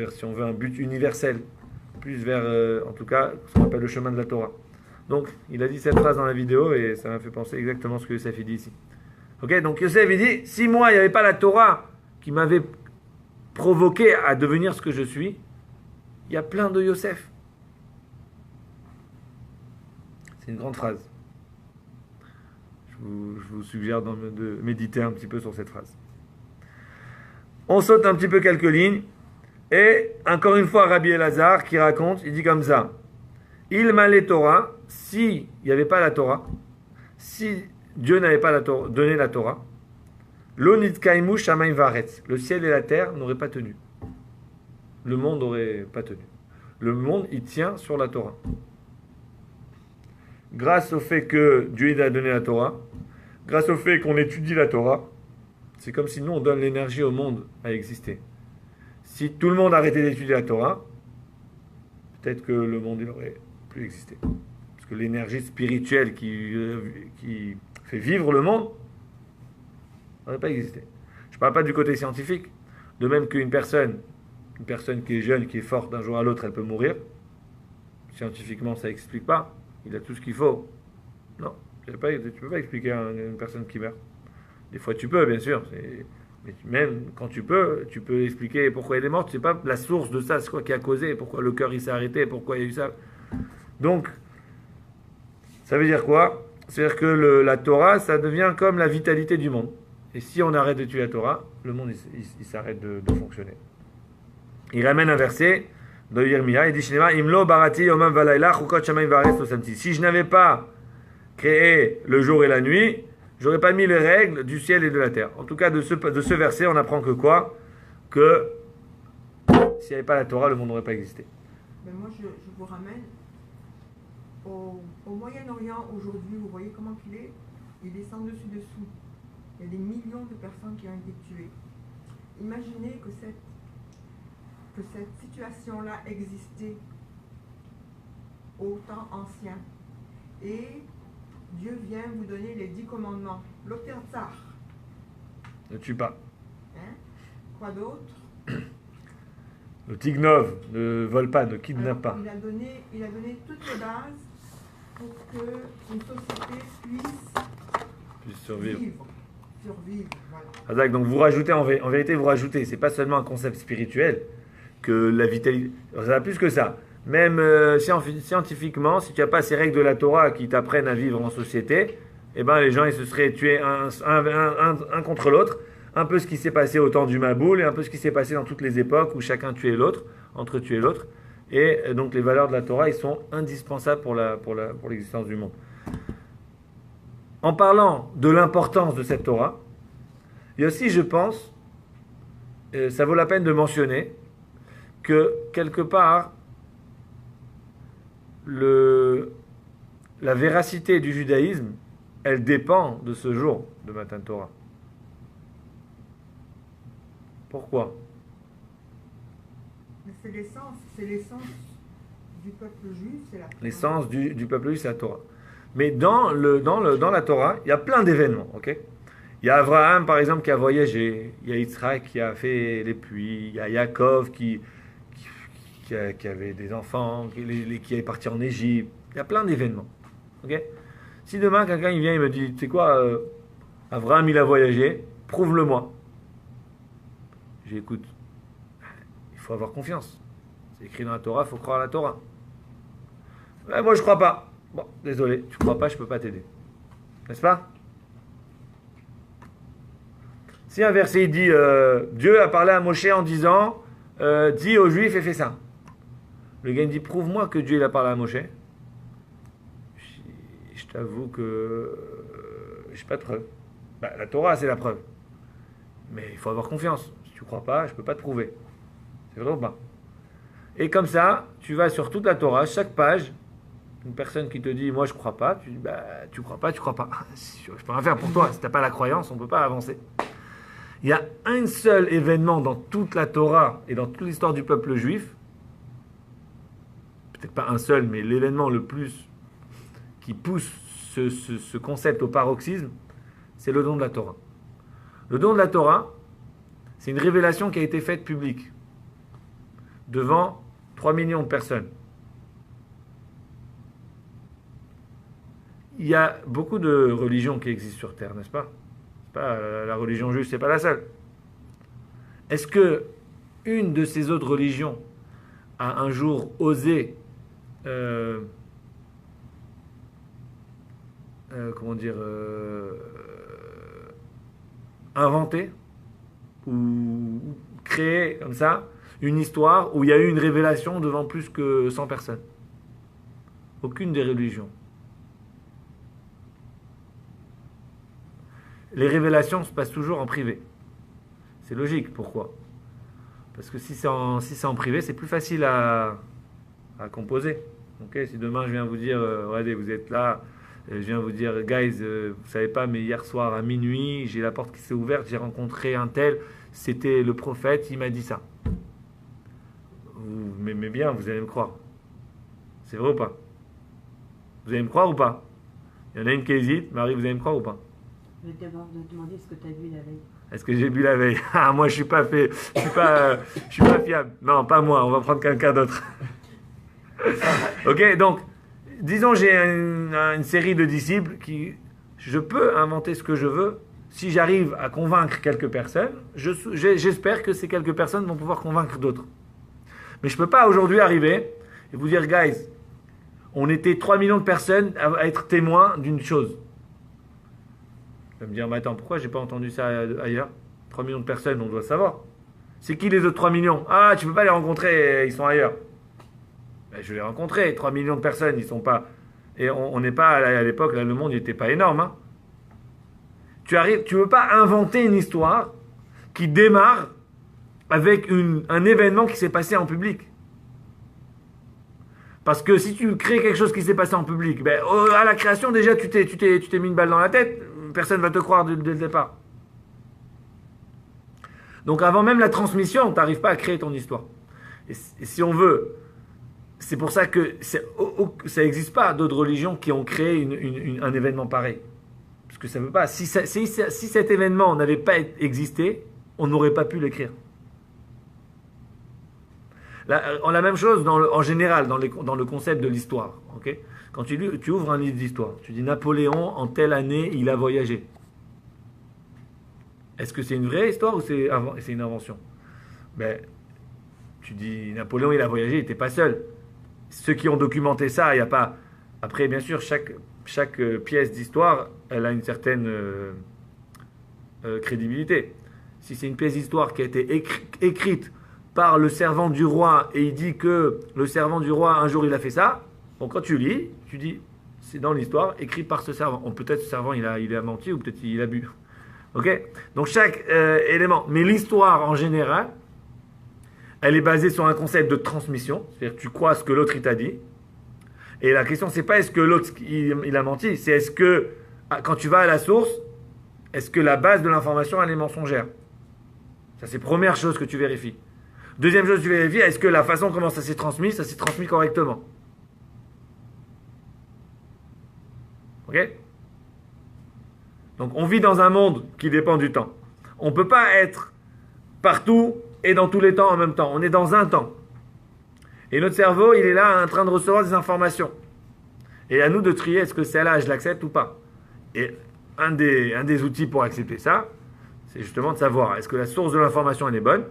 si on veut, un but universel, plus vers, en tout cas, ce qu'on appelle le chemin de la Torah. Donc, il a dit cette phrase dans la vidéo et ça m'a fait penser exactement ce que Yosef dit ici. Ok, donc Yosef il dit, si moi il n'y avait pas la Torah qui m'avait provoqué à devenir ce que je suis, il y a plein de Yosef. C'est une grande phrase. Je vous suggère de méditer un petit peu sur cette phrase. On saute un petit peu quelques lignes. Et encore une fois, Rabbi Elazar qui raconte, il dit comme ça. Il m'allait Torah, s'il n'y avait pas la Torah, si Dieu n'avait pas donné la Torah, l'onit kaimu shamayim varetz, le ciel et la terre n'auraient pas tenu. Le monde n'aurait pas tenu. Le monde, il tient sur la Torah. Grâce au fait que Dieu a donné la Torah, grâce au fait qu'on étudie la Torah, c'est comme si nous on donne l'énergie au monde à exister. Si tout le monde arrêtait d'étudier la Torah, peut-être que le monde n'aurait plus existé. Parce que l'énergie spirituelle qui fait vivre le monde n'aurait pas existé. Je ne parle pas du côté scientifique. De même qu'une personne qui est jeune, qui est forte, d'un jour à l'autre, elle peut mourir. Scientifiquement, ça n'explique pas. Il a tout ce qu'il faut. Non, tu ne peux pas expliquer à une personne qui meurt. Des fois, tu peux, bien sûr. Mais même quand tu peux expliquer pourquoi elle est morte. Tu ne sais pas la source de ça, c'est quoi qui a causé, pourquoi le cœur il s'est arrêté, pourquoi il y a eu ça. Donc, ça veut dire quoi? C'est-à-dire que la Torah, ça devient comme la vitalité du monde. Et si on arrête d'étudier la Torah, le monde il s'arrête de fonctionner. Il ramène un verset de Yirmiyah, il dit Imlo barati yomam valayla chukot shamayim vaaretz lo samti. Si je n'avais pas créé le jour et la nuit, j'aurais pas mis les règles du ciel et de la terre. En tout cas, de ce verset, on apprend que quoi? Que s'il n'y avait pas la Torah, le monde n'aurait pas existé. Mais moi, je vous ramène au Moyen-Orient aujourd'hui. Vous voyez comment il est? Il est sans dessus-dessous. Il y a des millions de personnes qui ont été tuées. Imaginez que cette situation-là existait au temps ancien. Et Dieu vient vous donner les 10 commandements. L'Otertsar. Ne tue pas. Hein? Quoi d'autre? Le tignov, ne vole pas, ne kidnappe pas. Il a donné toutes les bases pour qu'une société puisse survivre. Voilà. Donc vous rajoutez, en vérité vous rajoutez, c'est pas seulement un concept spirituel, que la vitalité, ça va plus que ça. Même scientifiquement, si tu n'as pas ces règles de la Torah qui t'apprennent à vivre en société, eh ben les gens ils se seraient tués un contre l'autre. Un peu ce qui s'est passé au temps du Maboul et un peu ce qui s'est passé dans toutes les époques où chacun tuait l'autre, entretuait l'autre. Et donc les valeurs de la Torah, ils sont indispensables pour l'existence du monde. En parlant de l'importance de cette Torah, il y a aussi, je pense, ça vaut la peine de mentionner, que quelque part, la véracité du judaïsme, elle dépend de ce jour de Matan Torah. Pourquoi? C'est l'essence du peuple juif, c'est la Torah. L'essence du peuple juif, c'est la Torah. Mais dans la Torah, il y a plein d'événements, ok? Il y a Abraham, par exemple, qui a voyagé. Il y a Yitzhak qui a fait les puits. Il y a Yaakov qui avait des enfants, qui est parti en Égypte. Il y a plein d'événements, ok? Si demain, quelqu'un il vient et me dit, tu sais quoi, Abraham, il a voyagé, prouve-le-moi. J'écoute. Il faut avoir confiance. C'est écrit dans la Torah, il faut croire à la Torah. Moi, je crois pas. Bon, désolé, tu crois pas, je peux pas t'aider. N'est-ce pas? Si un verset dit Dieu a parlé à Moshe en disant dis aux Juifs et fais ça. Le gars me dit prouve-moi que Dieu il a parlé à Moshe. Je t'avoue que j'ai pas de preuve. La Torah c'est la preuve. Mais il faut avoir confiance. Si tu crois pas, je peux pas te prouver. C'est vrai ou pas? Et comme ça, tu vas sur toute la Torah, chaque page, une personne qui te dit moi je crois pas, tu dis tu crois pas, tu crois pas. Je peux rien faire pour toi. Si t'as pas la croyance, on peut pas avancer. Il y a un seul événement dans toute la Torah et dans toute l'histoire du peuple juif, peut-être pas un seul, mais l'événement le plus qui pousse ce concept au paroxysme, c'est le don de la Torah. Le don de la Torah, c'est une révélation qui a été faite publique devant 3 millions de personnes. Il y a beaucoup de religions qui existent sur Terre, n'est-ce pas? La religion juive, c'est pas la seule. Est-ce que une de ces autres religions a un jour osé inventer ou créer comme ça une histoire où il y a eu une révélation devant plus que 100 personnes? Aucune des religions. Les révélations se passent toujours en privé. C'est logique. Pourquoi? Parce que si c'est en privé, c'est plus facile à composer. Okay, si demain je viens vous dire, regardez, vous êtes là, je viens vous dire, guys, vous savez pas, mais hier soir à minuit, j'ai la porte qui s'est ouverte, j'ai rencontré un tel, c'était le prophète, il m'a dit ça. Vous m'aimez bien, vous allez me croire. C'est vrai ou pas? Vous allez me croire ou pas? Il y en a une qui hésite, Marie, vous allez me croire ou pas? Je vais d'abord te demander ce que tu as bu la veille. Est-ce que j'ai bu la veille? Ah, moi je suis pas fiable. Non, pas moi, on va prendre quelqu'un d'autre. Ok, donc, disons j'ai une série de disciples qui, je peux inventer ce que je veux. Si j'arrive à convaincre quelques personnes, j'espère que ces quelques personnes vont pouvoir convaincre d'autres. Mais je peux pas aujourd'hui arriver et vous dire, guys, on était 3 millions de personnes à être témoins d'une chose. Vous allez me dire, mais attends, pourquoi j'ai pas entendu ça ailleurs? 3 millions de personnes, on doit savoir. C'est qui les autres 3 millions? Ah, tu peux pas les rencontrer, ils sont ailleurs. Ben, je les ai rencontrés, 3 millions de personnes, ils sont pas... Et on n'est pas, à l'époque, là, le monde n'était pas énorme. Hein. Tu veux pas inventer une histoire qui démarre avec un événement qui s'est passé en public. Parce que si tu crées quelque chose qui s'est passé en public, ben, à la création, déjà, tu t'es mis une balle dans la tête. Personne ne va te croire dès le départ. Donc avant même la transmission, tu n'arrives pas à créer ton histoire. Et si on veut, c'est pour ça que ça n'existe pas d'autres religions qui ont créé un événement pareil. Parce que ça ne veut pas. Si cet événement n'avait pas existé, on n'aurait pas pu l'écrire. La même chose en général dans le concept de l'histoire. Okay? Quand tu ouvres un livre d'histoire, tu dis Napoléon, en telle année, il a voyagé. Est-ce que c'est une vraie histoire ou c'est une invention? Ben, tu dis Napoléon, il a voyagé, il n'était pas seul. Ceux qui ont documenté ça, il n'y a pas... Après, bien sûr, chaque pièce d'histoire, elle a une certaine crédibilité. Si c'est une pièce d'histoire qui a été écrite par le servant du roi et il dit que le servant du roi un jour il a fait ça, bon quand tu lis, tu dis c'est dans l'histoire écrit par ce servant. Bon, peut-être ce servant il a menti ou peut-être il a bu. Ok? Donc chaque élément. Mais l'histoire en général, elle est basée sur un concept de transmission, c'est-à-dire que tu crois ce que l'autre il t'a dit. Et la question c'est pas est-ce que l'autre il a menti, c'est est-ce que quand tu vas à la source, est-ce que la base de l'information elle est mensongère? Ça c'est la première chose que tu vérifies. Deuxième chose que tu vérifies, est-ce que la façon comment ça s'est transmis correctement? Ok? Donc on vit dans un monde qui dépend du temps. On ne peut pas être partout et dans tous les temps en même temps. On est dans un temps. Et notre cerveau, il est là en train de recevoir des informations. Et à nous de trier, est-ce que celle-là, je l'accepte ou pas? Et un des outils pour accepter ça, c'est justement de savoir, est-ce que la source de l'information, elle est bonne?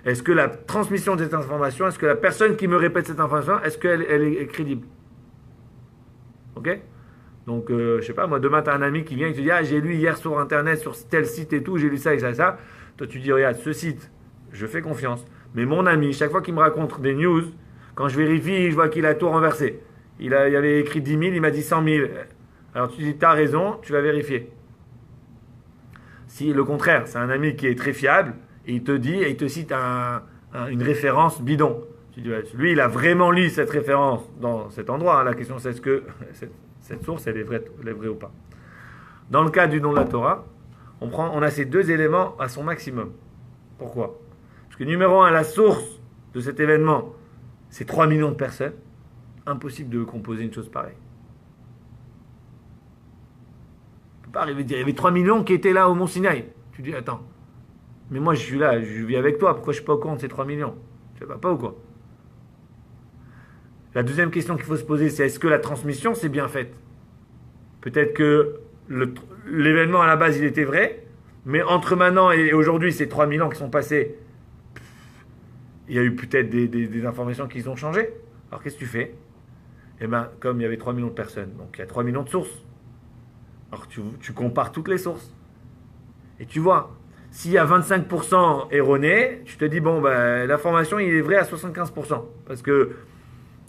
Est-ce que la transmission de cette information, est-ce que la personne qui me répète cette information, est-ce qu'elle est crédible? Ok? Donc, je sais pas, moi, demain, tu as un ami qui vient et qui te dit « Ah, j'ai lu hier sur Internet, sur tel site et tout, j'ai lu ça et ça et ça. » Toi, tu dis « Regarde, ce site, je fais confiance. Mais mon ami, chaque fois qu'il me raconte des news, quand je vérifie, je vois qu'il a tout renversé. Il y avait écrit 10 000, il m'a dit 100 000. Alors, tu dis « Tu as raison, tu vas vérifier. » Si, le contraire, c'est un ami qui est très fiable, et il te dit, et il te cite une référence bidon. Tu dis « Lui, il a vraiment lu cette référence dans cet endroit. » La question, c'est est-ce que cette source, elle est vraie ou pas. Dans le cas du don de la Torah, on a ces deux éléments à son maximum. Pourquoi? Parce que numéro 1, la source de cet événement, c'est 3 millions de personnes. Impossible de composer une chose pareille. On ne peut pas arriver à dire, il y avait 3 millions qui étaient là au Mont Sinaï. Tu dis, attends, mais moi je suis là, je vis avec toi, pourquoi je ne suis pas au courant de ces 3 millions? Tu ne vas pas ou quoi? La deuxième question qu'il faut se poser, c'est est-ce que la transmission s'est bien faite? Peut-être que l'événement à la base, il était vrai, mais entre maintenant et aujourd'hui, ces 3000 ans qui sont passés, il y a eu peut-être des informations qui ont changé. Alors qu'est-ce que tu fais? Eh bien, comme il y avait 3 millions de personnes, donc il y a 3 millions de sources. Alors tu compares toutes les sources. Et tu vois, s'il y a 25% erroné, tu te dis, bon, ben, l'information, il est vrai à 75%. Parce que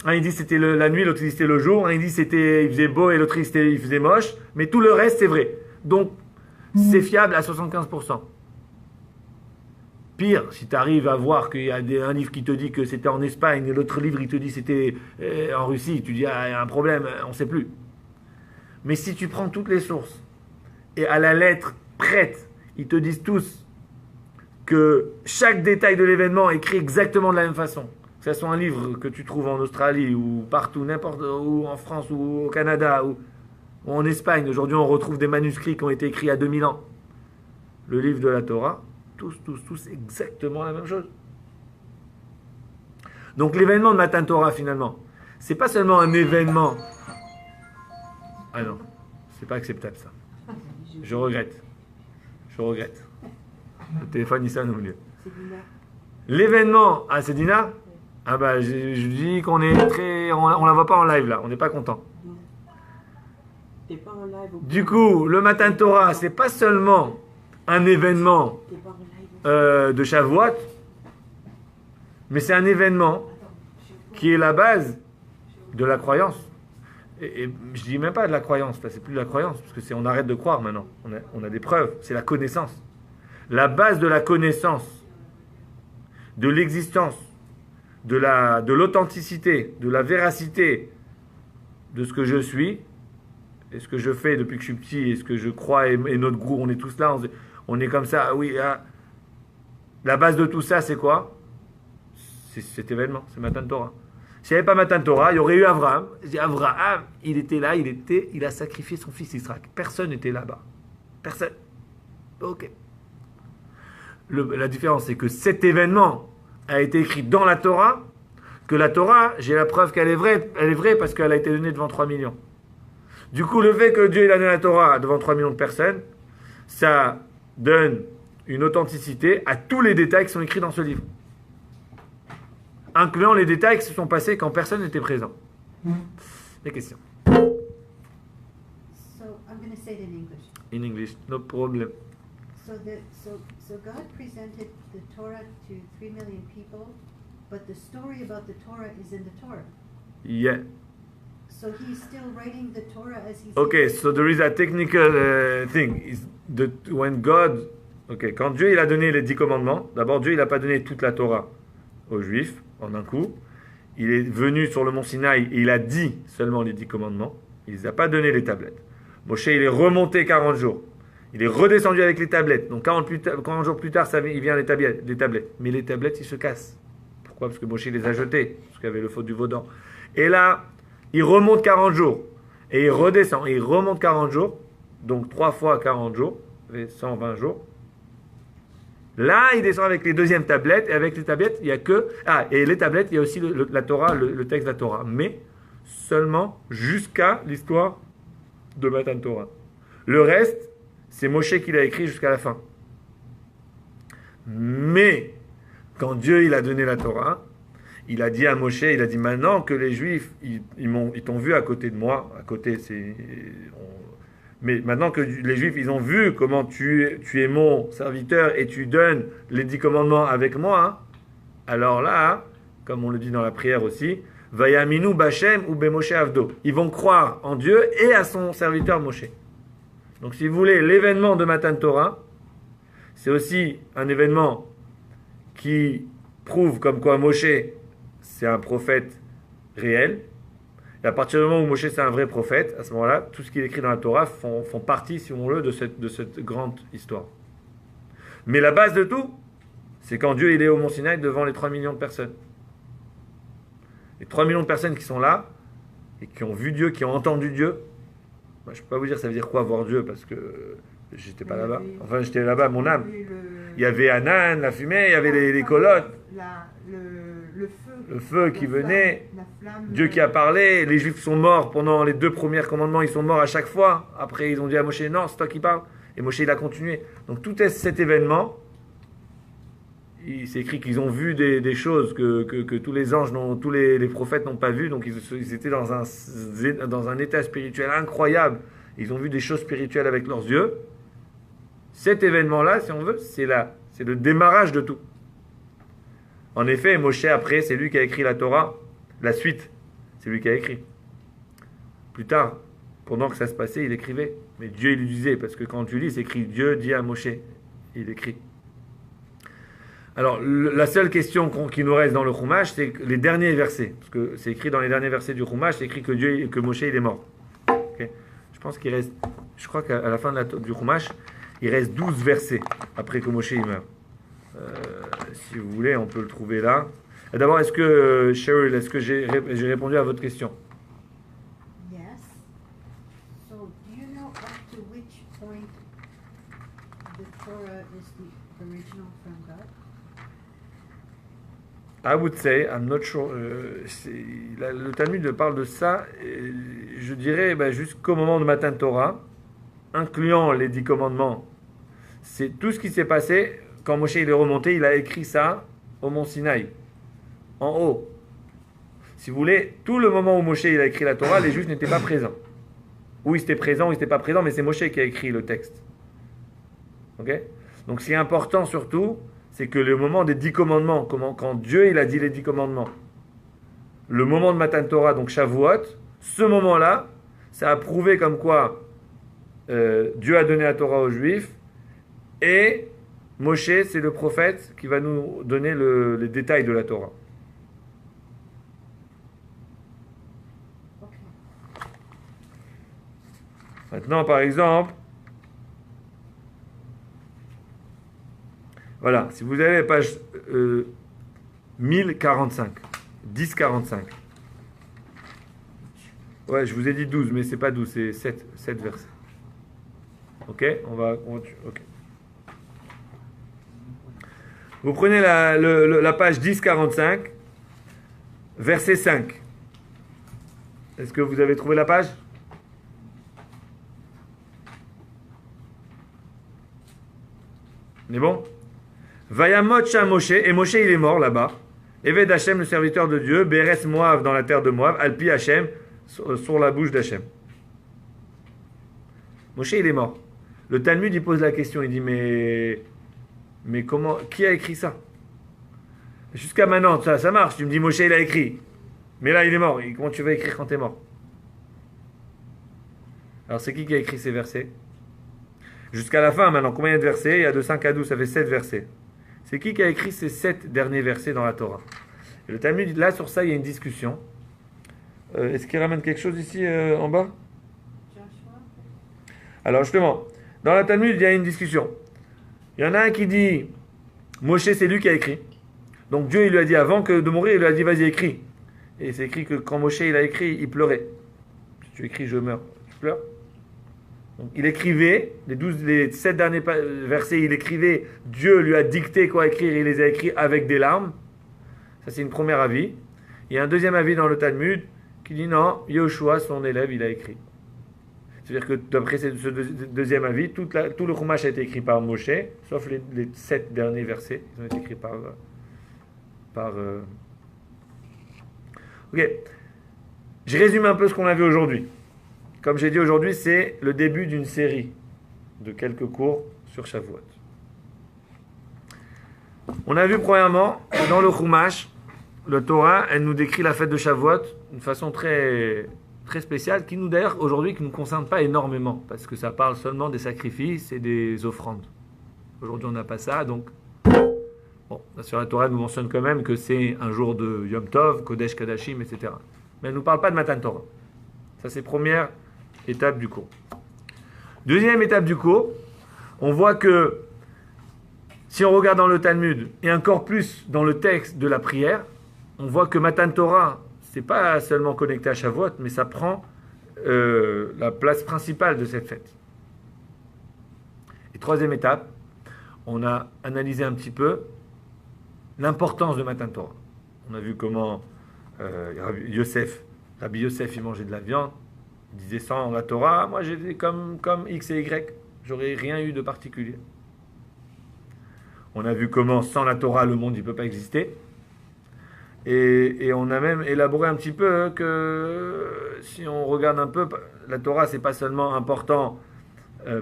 un il dit c'était la nuit, l'autre il dit c'était le jour, un il dit il faisait beau et l'autre il faisait moche, mais tout le reste c'est vrai. Donc c'est fiable à 75%. Pire, si tu arrives à voir qu'il y a un livre qui te dit que c'était en Espagne et l'autre livre il te dit c'était en Russie, tu dis ah, il y a un problème, on ne sait plus. Mais si tu prends toutes les sources et à la lettre prête, ils te disent tous que chaque détail de l'événement est écrit exactement de la même façon. Que ce soit un livre que tu trouves en Australie ou partout, n'importe où, en France ou au Canada ou en Espagne. Aujourd'hui, on retrouve des manuscrits qui ont été écrits il y a 2000 ans. Le livre de la Torah, tous, exactement la même chose. Donc l'événement de Matan Torah, finalement, c'est pas seulement un événement. Ah non, c'est pas acceptable ça. Je regrette. Le téléphone, il sonne au milieu. L'événement, ah c'est Dina? Ah bah je dis qu'on est très... On la voit pas en live là, on n'est pas content. Du coup, le Matan Torah, c'est pas seulement un événement de Shavuot, mais c'est un événement qui est la base de la croyance. Et je dis même pas de la croyance, là c'est plus de la croyance, parce que on arrête de croire maintenant. On a des preuves, c'est la connaissance. La base de la connaissance, de l'existence, de l'authenticité, de la véracité de ce que je suis, et ce que je fais depuis que je suis petit, et ce que je crois, et notre groupe, on est tous là, on est comme ça, oui. La base de tout ça, c'est quoi? C'est cet événement, c'est Matan Torah. S'il n'y avait pas Matan Torah, il y aurait eu Abraham. Abraham, il était là, il a sacrifié son fils Israël. Personne n'était là-bas. Personne. Ok. La différence, c'est que cet événement a été écrit dans la Torah, que la Torah, j'ai la preuve qu'elle est vraie parce qu'elle a été donnée devant 3 millions. Du coup, le fait que Dieu ait donné la Torah devant 3 millions de personnes, ça donne une authenticité à tous les détails qui sont écrits dans ce livre. Incluant les détails qui se sont passés quand personne n'était présent. Des questions? So, I'm going to say it in English. In English, no problem. So God presented the Torah to 3 million people, but the story about the Torah is in the Torah. Yeah. So he's still writing the Torah as he's. Okay, so there is a technical thing. Is when God, quand Dieu il a donné les 10 commandements, d'abord Dieu il n'a pas donné toute la Torah aux Juifs en un coup. Il est venu sur le mont Sinaï et il a dit seulement les 10 commandements. Il ne les a pas donné les tablettes. Moshe il est remonté 40 jours. Il est redescendu avec les tablettes. Donc 40 jours plus tard, il vient les tablettes. Mais les tablettes, ils se cassent. Pourquoi? Parce que Moshe les a jetées. Parce qu'il y avait le faute du Vaudan. Et là, il remonte 40 jours. Et il redescend. Et il remonte 40 jours. Donc 3 fois 40 jours. Ça fait 120 jours. Là, il descend avec les deuxièmes tablettes. Et avec les tablettes, il n'y a que... et les tablettes, il y a aussi la Torah, le texte de la Torah. Mais seulement jusqu'à l'histoire de Matan Torah. Le reste, c'est Moshe qui l'a écrit jusqu'à la fin. Mais, quand Dieu il a donné la Torah, il a dit à Moshe, il a dit maintenant que les Juifs, ils t'ont vu à côté de moi, mais maintenant que les Juifs, ils ont vu comment tu es mon serviteur et tu donnes les 10 commandements avec moi, alors là, comme on le dit dans la prière aussi, Vayaminu Bachem ou Bemoshe Avdo. Ils vont croire en Dieu et à son serviteur Moshe. Donc si vous voulez, l'événement de Matan Torah, c'est aussi un événement qui prouve comme quoi Moshe, c'est un prophète réel. Et à partir du moment où Moshe, c'est un vrai prophète, à ce moment-là, tout ce qui est écrit dans la Torah font partie, si on veut, de cette grande histoire. Mais la base de tout, c'est quand Dieu il est au Mont Sinaï devant les 3 millions de personnes. Les 3 millions de personnes qui sont là, et qui ont vu Dieu, qui ont entendu Dieu. Moi, je ne peux pas vous dire ça veut dire quoi voir Dieu, parce que j'étais pas là-bas. Enfin, j'étais là-bas, mon âme. Il y avait Anan, la fumée, il y avait les colottes. Le feu qui venait. Dieu qui a parlé. Les Juifs sont morts pendant les 2 premiers commandements, ils sont morts à chaque fois. Après, ils ont dit à Moshe, non, c'est toi qui parles. Et Moshe, il a continué. Donc, tout cet événement, il s'est écrit qu'ils ont vu des choses que tous les anges, tous les prophètes n'ont pas vues. Donc, ils étaient dans un état spirituel incroyable. Ils ont vu des choses spirituelles avec leurs yeux. Cet événement-là, si on veut, c'est le démarrage de tout. En effet, Moshe, après, c'est lui qui a écrit la Torah. La suite, c'est lui qui a écrit. Plus tard, pendant que ça se passait, il écrivait. Mais Dieu, il lui disait, parce que quand tu lis, c'est écrit Dieu dit à Moshe. Il écrit. Alors, la seule question qui nous reste dans le Chumash, c'est les derniers versets. Parce que c'est écrit dans les derniers versets du Chumash, c'est écrit que Moshe, il est mort. Okay? Je pense qu'il reste, je crois qu'à la fin du Chumash, il reste 12 versets après que Moshe il meurt. Si vous voulez, on peut le trouver là. D'abord, Cheryl, est-ce que j'ai répondu à votre question? Yes. So, do you know up to which point the Torah is the original from God? I would say, I'm not sure. Le Talmud parle de ça, je dirais jusqu'au moment de Matan Torah, incluant les 10 commandements. C'est tout ce qui s'est passé quand Moshe il est remonté, il a écrit ça au mont Sinaï, en haut. Si vous voulez, tout le moment où Moshe il a écrit la Torah, les Juifs n'étaient pas présents. Ou ils étaient présents, ou ils n'étaient pas présents, mais c'est Moshe qui a écrit le texte. Ok? Donc, ce qui est important surtout, c'est que le moment des 10 commandements, quand Dieu il a dit les 10 commandements, le moment de Matan Torah, donc Shavuot, ce moment-là, ça a prouvé comme quoi Dieu a donné la Torah aux Juifs, et Moshe, c'est le prophète qui va nous donner les détails de la Torah. Maintenant, par exemple, voilà, si vous avez la page 1045, 1045. Ouais, je vous ai dit 12, mais c'est pas 12, c'est 7 versets. Ok, ok. Vous prenez la page 1045, verset 5. Est-ce que vous avez trouvé la page? On est bon? Vayamot Sham Moshe, et Moshe il est mort là-bas. Eved Hashem, le serviteur de Dieu, Beres Moav, dans la terre de Moav, Alpi Hashem, sur la bouche d'Hashem. Moshe il est mort. Le Talmud, il pose la question, il dit, mais comment, qui a écrit ça? Jusqu'à maintenant, ça marche. Tu me dis, Moshe, il a écrit. Mais là, il est mort. Et comment tu vas écrire quand tu es mort? Alors, c'est qui a écrit ces versets? Jusqu'à la fin, maintenant, combien il y a de versets? Il y a de 5 à 12, ça fait 7 versets. C'est qui a écrit ces 7 derniers versets dans la Torah? Et le Talmud, là, sur ça, il y a une discussion. Est-ce qu'il ramène quelque chose ici, en bas? Joshua. Alors, justement, dans la Talmud, il y a une discussion. Il y en a un qui dit, Moshe, c'est lui qui a écrit. Donc, Dieu, il lui a dit, avant de mourir, il lui a dit, vas-y, écris. Et c'est écrit que quand Moshe, il a écrit, il pleurait. Si tu écris, je meurs. Tu pleures? Donc, il écrivait, les 7 derniers versets, il écrivait, Dieu lui a dicté quoi écrire, il les a écrits avec des larmes. Ça, c'est une première avis. Il y a un deuxième avis dans le Talmud qui dit non, Yehoshua, son élève, il a écrit. C'est-à-dire que d'après ce deuxième avis, tout le Chumash a été écrit par Moshe, sauf les 7 derniers versets, ils ont été écrits par Ok. Je résume un peu ce qu'on a vu aujourd'hui. Comme j'ai dit aujourd'hui, c'est le début d'une série de quelques cours sur Shavuot. On a vu premièrement, dans le Chumash, le Torah, elle nous décrit la fête de Shavuot d'une façon très, très spéciale, qui nous d'ailleurs aujourd'hui qui ne nous concerne pas énormément, parce que ça parle seulement des sacrifices et des offrandes. Aujourd'hui on n'a pas ça, donc bon, sur la Torah elle nous mentionne quand même que c'est un jour de Yom Tov, Kodesh Kadashim, etc. Mais elle ne nous parle pas de Matan Torah. Ça c'est première étape du cours. Deuxième étape du cours, on voit que si on regarde dans le Talmud, et encore plus dans le texte de la prière, on voit que Matan Torah, c'est pas seulement connecté à Shavuot, mais ça prend la place principale de cette fête. Et troisième étape, on a analysé un petit peu l'importance de Matan Torah. On a vu comment Rabbi Yosef, il mangeait de la viande, il disait sans la Torah, moi j'étais comme X et Y, j'aurais rien eu de particulier. On a vu comment sans la Torah le monde ne peut pas exister. Et on a même élaboré un petit peu que si on regarde un peu, la Torah c'est pas seulement important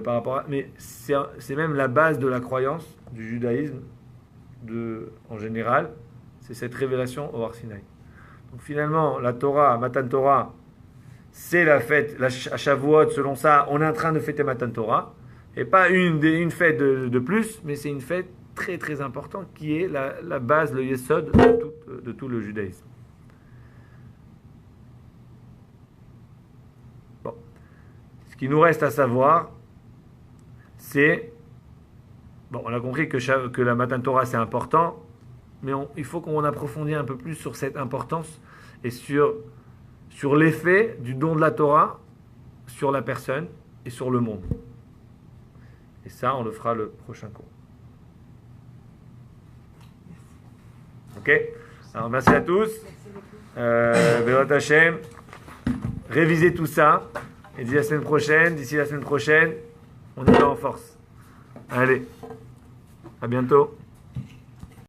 par rapport à, mais c'est même la base de la croyance du judaïsme en général, c'est cette révélation au Har Sinaï. Donc finalement la Torah, Matan Torah, c'est la fête, à Shavuot, selon ça, on est en train de fêter Matan Torah, et pas une fête de plus, mais c'est une fête très très importante qui est la base, le yesod de tout le judaïsme. Bon. Ce qui nous reste à savoir, c'est, bon, on a compris que la Matan Torah c'est important, mais il faut qu'on approfondisse un peu plus sur cette importance et sur l'effet du don de la Torah sur la personne et sur le monde. Et ça, on le fera le prochain cours. Ok? Alors, merci à tous. Be'ezrat Hashem. Révisez tout ça. Et d'ici la semaine prochaine, on y va en force. Allez. À bientôt.